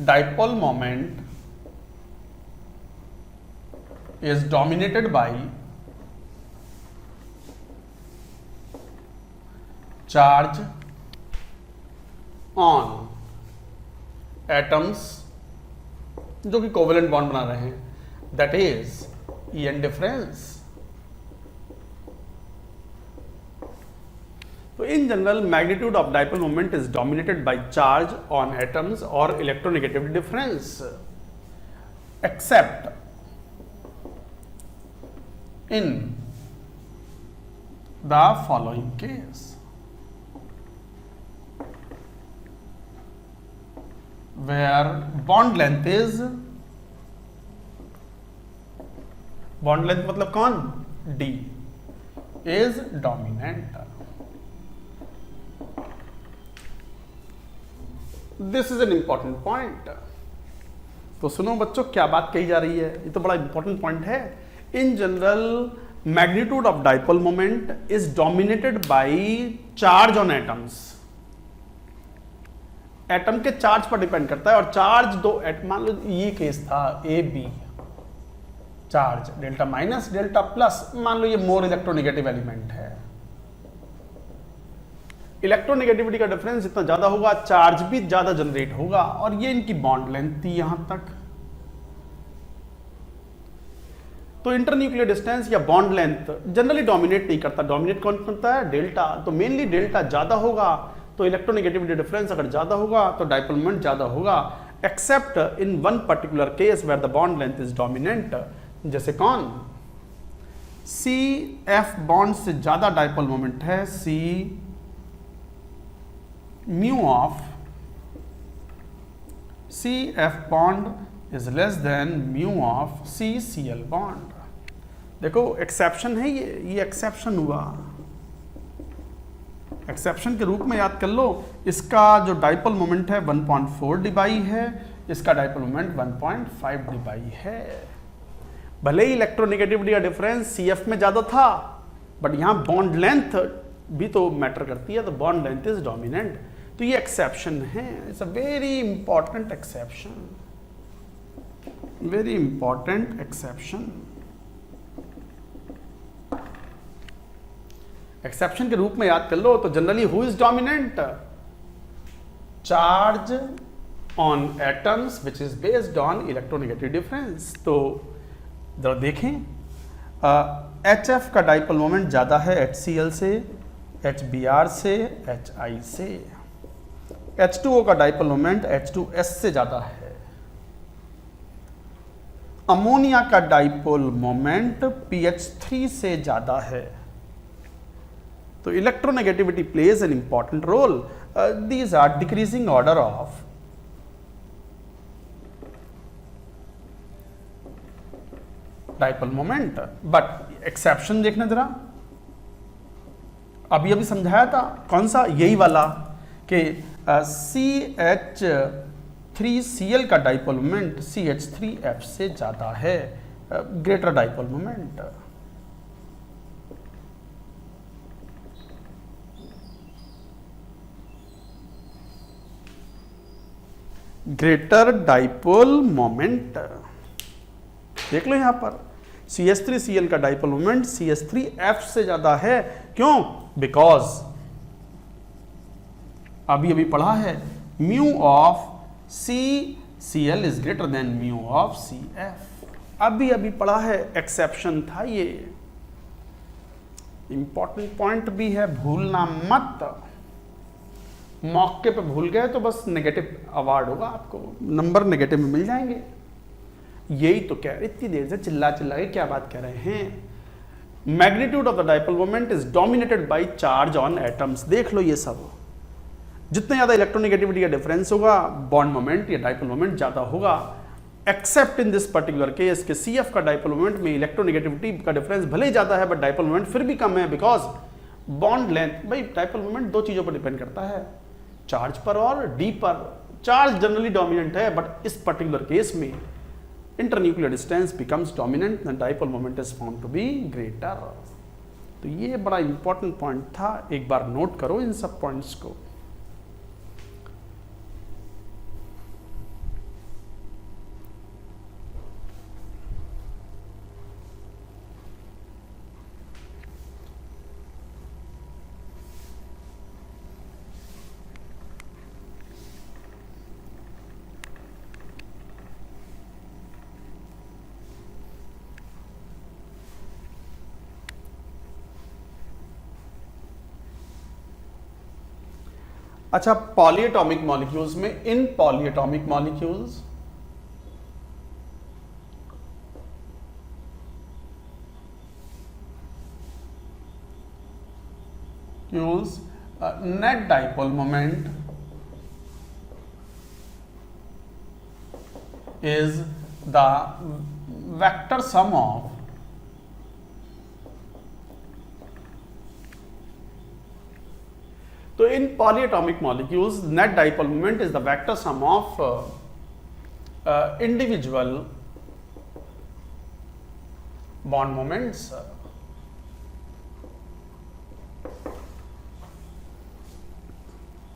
dipole moment is dominated by charge on atoms जो कि कोवेलेंट बॉन्ड बना रहे हैं, that is En difference। तो in general magnitude of dipole moment is dominated by charge on atoms और electronegativity difference, except in the following case, where bond length मतलब कौन? D is dominant. This is an important point. तो सुनो बच्चों, क्या बात कही जा रही है, ये तो बड़ा इंपॉर्टेंट पॉइंट है। इन general magnitude of dipole moment is dominated by charge on atoms. Atom के चार्ज पर डिपेंड करता है, और चार्ज दो मान लो ये केस था A B, charge delta minus delta plus, मान लो ये मोर इलेक्ट्रोनेगेटिव एलिमेंट है। इलेक्ट्रोनेगेटिविटी का डिफरेंस जितना ज्यादा होगा, चार्ज भी ज्यादा जनरेट होगा, और ये इनकी बॉन्ड लेंथ थी यहां तक। तो इंटरन्यूक्लियर डिस्टेंस या बॉन्ड लेंथ जनरली डोमिनेट नहीं करता। डोमिनेट कौन करता है? डेल्टा। तो मेनली डेल्टा ज्यादा होगा, तो इलेक्ट्रोनेगेटिविटी डिफरेंस अगर ज्यादा होगा तो डाइपोल मोमेंट ज्यादा होगा, except in one particular case where the bond length is dominant. जैसे कौन? सी एफ बॉन्ड से ज्यादा डाइपोल मोमेंट है, सी mu of CF bond is less than mu of CCl bond। देखो एक्सेप्शन है ये एक्सेप्शन हुआ, एक्सेप्शन के रूप में याद कर लो। इसका जो डाइपोल मोमेंट है 1.4 डिबाई है, इसका डाइपोल मोमेंट 1.5 dBi है। भले ही इलेक्ट्रोनेगेटिविटी का डिफरेंस CF में ज्यादा था, बट यहां बॉन्ड लेंथ भी तो मैटर करती है, तो बॉन्ड लेंथ इज डोमिनेंट। तो ये एक्सेप्शन है, it's a very important exception, very important exception. Exception के रूप में याद कर लो तो generally who is dominant? Charge on atoms which is based on electronegative difference. तो जरा देखें, HF का डाइपोल मोमेंट ज्यादा है HCl से, HBr से, HI से। H2O का डाइपोल मोमेंट H2S से ज्यादा है। अमोनिया का डाइपोल मोमेंट PH3 से ज्यादा है। तो electronegativity plays an important role. These are decreasing order of dipole moment. But exception देखना जरा, अभी समझाया था कौन सा, यही वाला कि CH3Cl का डाइपोल मोमेंट CH3F से ज्यादा है, greater dipole moment. Greater dipole moment देख लो यहां पर, CH3Cl का डाइपोल मोमेंट CH3F से ज्यादा है। क्यों? बिकॉज अभी पढ़ा है mu of CCl is greater then mu of CF। अभी पढ़ा है, एक्सेप्शन था ये। इंपॉर्टेंट पॉइंट भी है, भूलना मत। मौके पे भूल गए तो बस नेगेटिव अवार्ड होगा आपको, नंबर नेगेटिव में मिल जाएंगे। यही तो कह रहे, इतनी देर से चिल्ला के क्या बात कह रहे हैं। Magnitude of the dipole moment is dominated by charge on atoms. देख लो ये सब, जितने ज्यादा इलेक्ट्रोनेगेटिविटी का डिफरेंस होगा, बॉन्ड मोमेंट या डाइपोल मोमेंट ज्यादा होगा। Except in this particular case के CF का डाइपोल मोमेंट में इलेक्ट्रोनेगेटिविटी का डिफरेंस भले ही ज्यादा है, बट डाइपोल मोमेंट फिर भी कम है, बिकॉज बॉन्ड लेंथ। भाई डाइपोल मोमेंट दो चीजों पर डिपेंड करता है, चार्ज पर और डी पर। चार्ज जनरली डोमिनेंट है, बट इस पर्टिकुलर केस में internuclear distance becomes dominant, the dipole moment is found to be greater. तो ये बड़ा इंपॉर्टेंट पॉइंट था, एक बार नोट करो इन सब पॉइंट्स को। अच्छा, पॉलीएटॉमिक मॉलिक्यूल्स में, in polyatomic molecules net dipole moment is the vector sum of तो in polyatomic molecules net dipole moment is the vector sum of individual bond moments.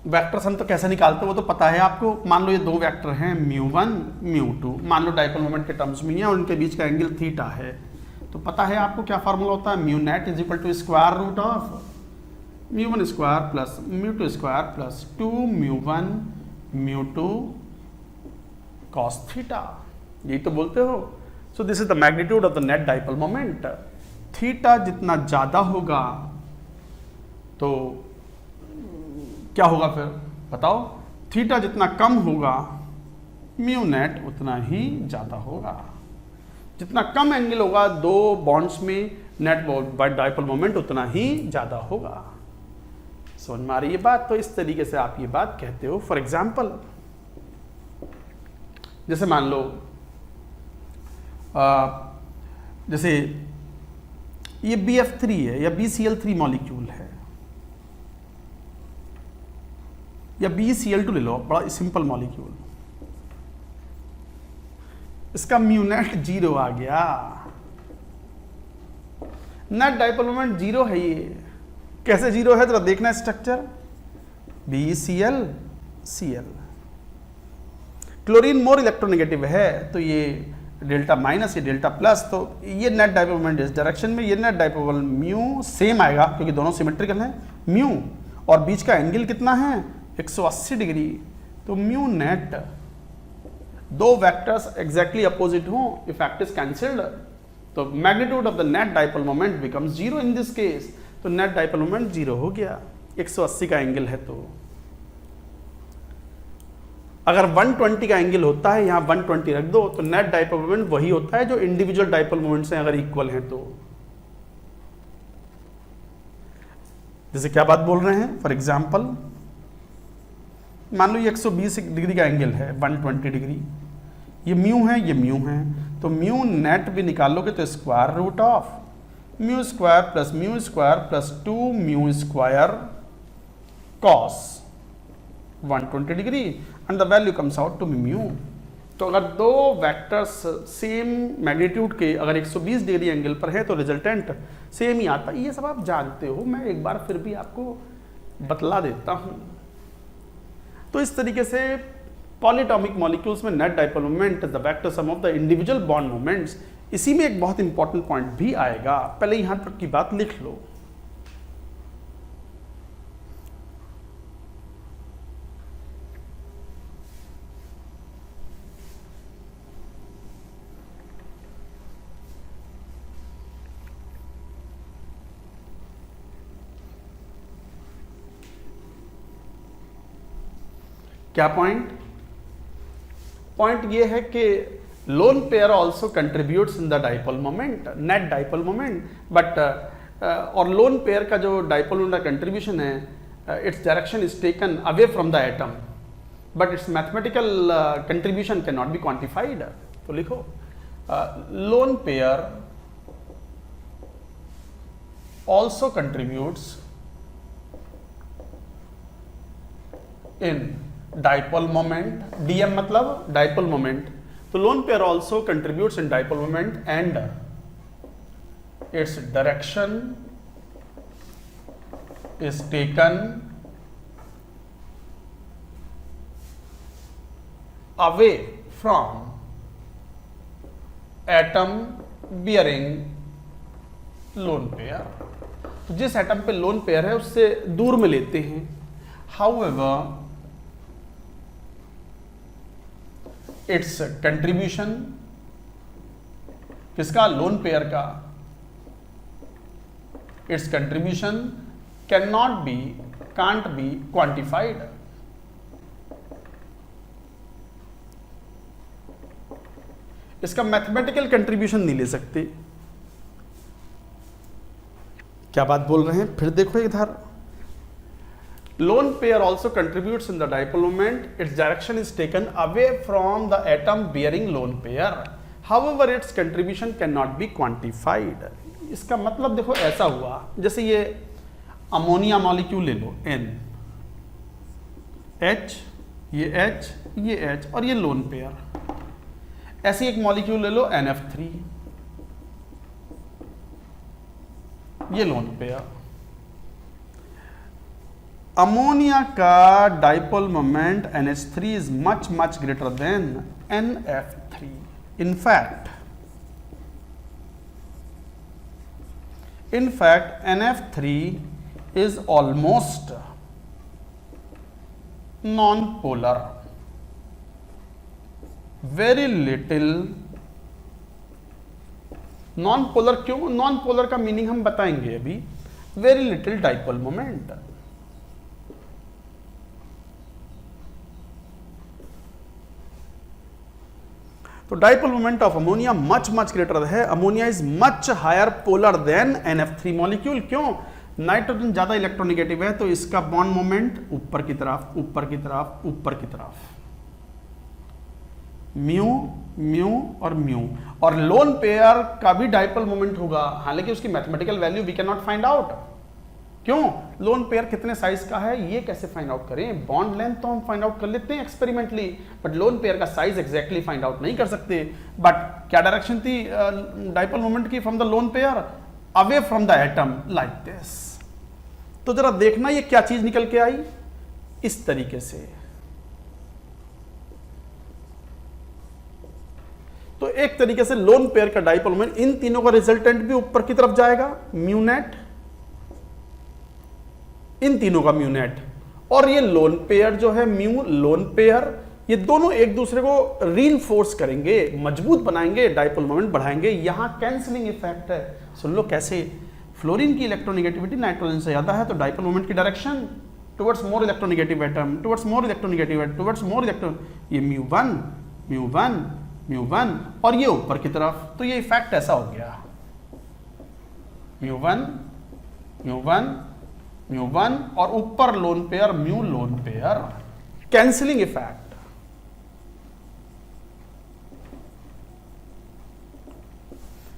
Vector sum तो कैसे निकालते हो वो तो पता है आपको। मान लो ये दो वेक्टर हैं μ1 μ2, मान लो डाइपोल मोमेंट के टर्म्स में ही है और उनके बीच का एंगल थीटा है, तो पता है आपको क्या फार्मूला होता है, mu net is equal to square root of μ1 square plus μ2 square plus 2 μ1 μ2 cos theta, यही तो बोलते हो। So this is the magnitude of the net dipole moment. Theta जितना ज्यादा होगा तो क्या होगा फिर बताओ, थीटा जितना कम होगा म्यू नेट उतना ही ज्यादा होगा। जितना कम एंगल होगा दो बॉन्ड्स में नेट डाइपोल मोमेंट उतना ही ज्यादा होगा। समझ में आ रही है बात? तो इस तरीके से आप ये बात कहते हो। फॉर एग्जाम्पल जैसे मान लो जैसे ये BF3 है या BCl3 मॉलिक्यूल है या BCl2 ले लो, बड़ा सिंपल मॉलिक्यूल। इसका म्यू नेट 0 आ गया। नेट डाइपोल मोमेंट 0 है ये। कैसे 0 है जरा देखना structure, BeCl Cl। Chlorine more electronegative है तो ये डेल्टा माइनस, ये डेल्टा प्लस, तो ये नेट डाइपोल मोमेंट इस डायरेक्शन में, ये नेट डाइपोल म्यू सेम आएगा क्योंकि दोनों सिमेट्रिकल हैं म्यू, और बीच का एंगल कितना है 180 डिग्री, तो म्यू नेट, दो वेक्टर्स एग्जैक्टली अपोजिट हो, इफेक्ट इज कैंसिल्ड, तो magnitude of the net dipole moment becomes 0 in this case, तो नेट डाइपोल मोमेंट 0 हो गया, 180 का एंगल है। तो अगर 120 का एंगल होता है, यहां 120 रख दो, तो नेट डाइपोल मोमेंट वही होता है जो इंडिविजुअल डाइपोल मोमेंट्स हैं अगर इक्वल हैं तो। जैसे क्या बात बोल रहे हैं, फॉर एग्जाम्पल मान लो ये 120 डिग्री का एंगल है, 120 डिग्री, ये म्यू है, ये म्यू है, तो म्यू नेट भी निकालोगे तो square root of mu square plus 2 mu square cos 120 degree and the value comes out to be mu. तो अगर दो वेक्टर्स सेम मैग्नीट्यूड के अगर 120 डिग्री एंगल पर है तो रिजल्टेंट सेम ही आता है। ये सब आप जानते हो, मैं एक बार फिर भी आपको बतला देता हूं। तो इस तरीके से पॉलीटॉमिक मॉलिक्यूल्स में net dipole moment is the vector sum of the individual bond moments. इसी में एक बहुत इंपॉर्टेंट पॉइंट भी आएगा, पहले यहां तक की बात लिख लो। क्या पॉइंट? पॉइंट ये है कि lone pair also contributes in the dipole moment, net dipole moment, but और लोन पेयर का जो डाइपोल मोमेंट का कंट्रीब्यूशन है, its direction is taken away from the atom, but it's mathematical contribution can not B quantified. तो लिखो लोन पेयर ऑल्सो कंट्रीब्यूट्स इन डाइपोल मोमेंट, डीएम मतलब डाइपोल मोमेंट, तो lone pair also contributes in dipole moment and its direction is taken away from atom bearing lone pair. तो जिस एटम पे लोन पेयर है उससे दूर में लेते हैं। हाउएवर इट्स कंट्रीब्यूशन किसका? लोन पेयर का। It's contribution can't be quantified. इसका मैथमेटिकल कंट्रीब्यूशन नहीं ले सकते। क्या बात बोल रहे हैं? फिर देखो इधर, lone pair also contributes in the dipole moment. Its direction is taken away from the atom bearing lone pair. However, its contribution cannot be quantified. इसका मतलब देखो ऐसा हुआ, जैसे ये अमोनिया मॉलिक्यूल ले लो N, H, ये H, ये H और ये लोन पेयर। ऐसी एक मॉलिक्यूल ले लो NF3, ये लोन पेयर। अमोनिया का dipole moment NH3 is much greater than NF3। in fact NF3 is almost non-polar, very little non-polar। क्यों non-polar का मीनिंग हम बताएंगे अभी। very little dipole moment। तो dipole moment of ammonia much greater है। Ammonia is much higher polar than NF3 molecule. क्यों? नाइट्रोजन ज्यादा इलेक्ट्रोनेगेटिव है तो इसका बॉन्ड मोमेंट ऊपर की तरफ, ऊपर की तरफ, ऊपर की तरफ, म्यू म्यू और म्यू। और लोन पेयर का भी डाइपोल मोमेंट होगा, हालांकि उसकी mathematical value we can not find out. क्यों? लोन पेयर कितने साइज का है ये कैसे फाइंड आउट करें? बॉन्ड लेंथ तो हम फाइंड आउट कर लेते हैं एक्सपेरिमेंटली, बट लोन पेयर का साइज एग्जैक्टली फाइंड आउट नहीं कर सकते। बट क्या डायरेक्शन थी डाइपोल मोमेंट की from the lone pair? Away from the atom, like this. तो जरा देखना ये क्या चीज निकल के आई, इस तरीके से। तो एक तरीके से लोन पेयर का डाइपोल मोमेंट, इन तीनों का रिजल्टेंट भी ऊपर की तरफ जाएगा, म्यू नेट, इन तीनों का म्यू नेट, और ये लोन पेयर जो है म्यू लोन पेयर, ये दोनों एक दूसरे को रीइंफोर्स करेंगे, मजबूत बनाएंगे, डाइपोल मोमेंट बढ़ाएंगे। यहां कैंसिलिंग इफेक्ट है। सुन लो कैसे, फ्लोरीन की इलेक्ट्रोनेगेटिविटी नाइट्रोजन से ज्यादा है, तो डाइपोल मोमेंट की direction towards more electronegative atom, towards more electronegative atom, towards more electron, ये म्यू1 म्यू1 म्यू1, और ये ऊपर की तरफ। तो ये इफेक्ट ऐसा हो गया, म्यू1 म्यू1 म्यू1, और ऊपर lone pair mu lone pair, cancelling effect.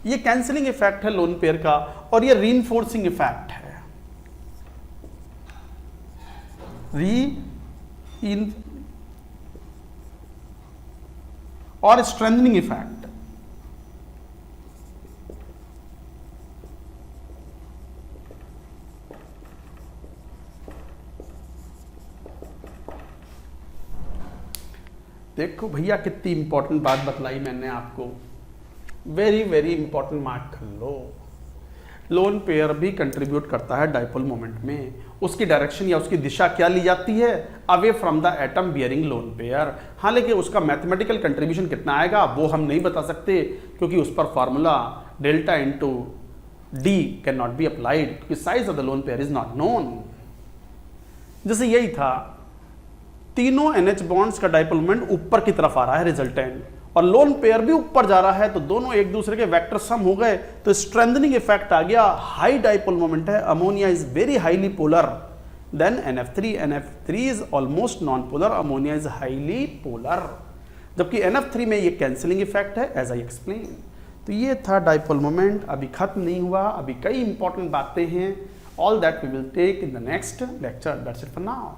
ये कैंसिलिंग इफेक्ट है लोन पेयर का, और ये रीइंफोर्सिंग इफेक्ट है, और स्ट्रेंथनिंग इफेक्ट। देखो भैया कितनी इंपॉर्टेंट बात बतलाई मैंने आपको, वेरी वेरी इंपॉर्टेंट, मार्क कर लो। लोन पेयर भी कंट्रीब्यूट करता है डाइपोल मोमेंट में। उसकी डायरेक्शन या उसकी दिशा क्या ली जाती है? Away from the atom bearing lone pair. हालांकि उसका मैथमेटिकल कंट्रीब्यूशन कितना आएगा वो हम नहीं बता सकते, क्योंकि उस पर formula delta into D can not be applied, क्योंकि size of the lone pair is not known. जैसे यही था, तीनों NH बॉन्ड्स का डाइपोल मोमेंट ऊपर की तरफ आ रहा है रिजल्टेंट, और लोन पेयर भी ऊपर जा रहा है, तो दोनों एक दूसरे के वेक्टर सम हो गए, तो स्ट्रेंथनिंग इफेक्ट आ गया। हाई डाइपोल मोमेंट है, ammonia is very highly polar than NF3, NF3 is almost non polar, ammonia is highly polar, जबकि NF3 में ये कैंसिलिंग इफेक्ट है, एज आई एक्सप्लेन। तो ये था डाइपोल मोमेंट, अभी खत्म नहीं हुआ, अभी कई इंपॉर्टेंट बातें हैं। All that we will take in the next lecture. That's it for now.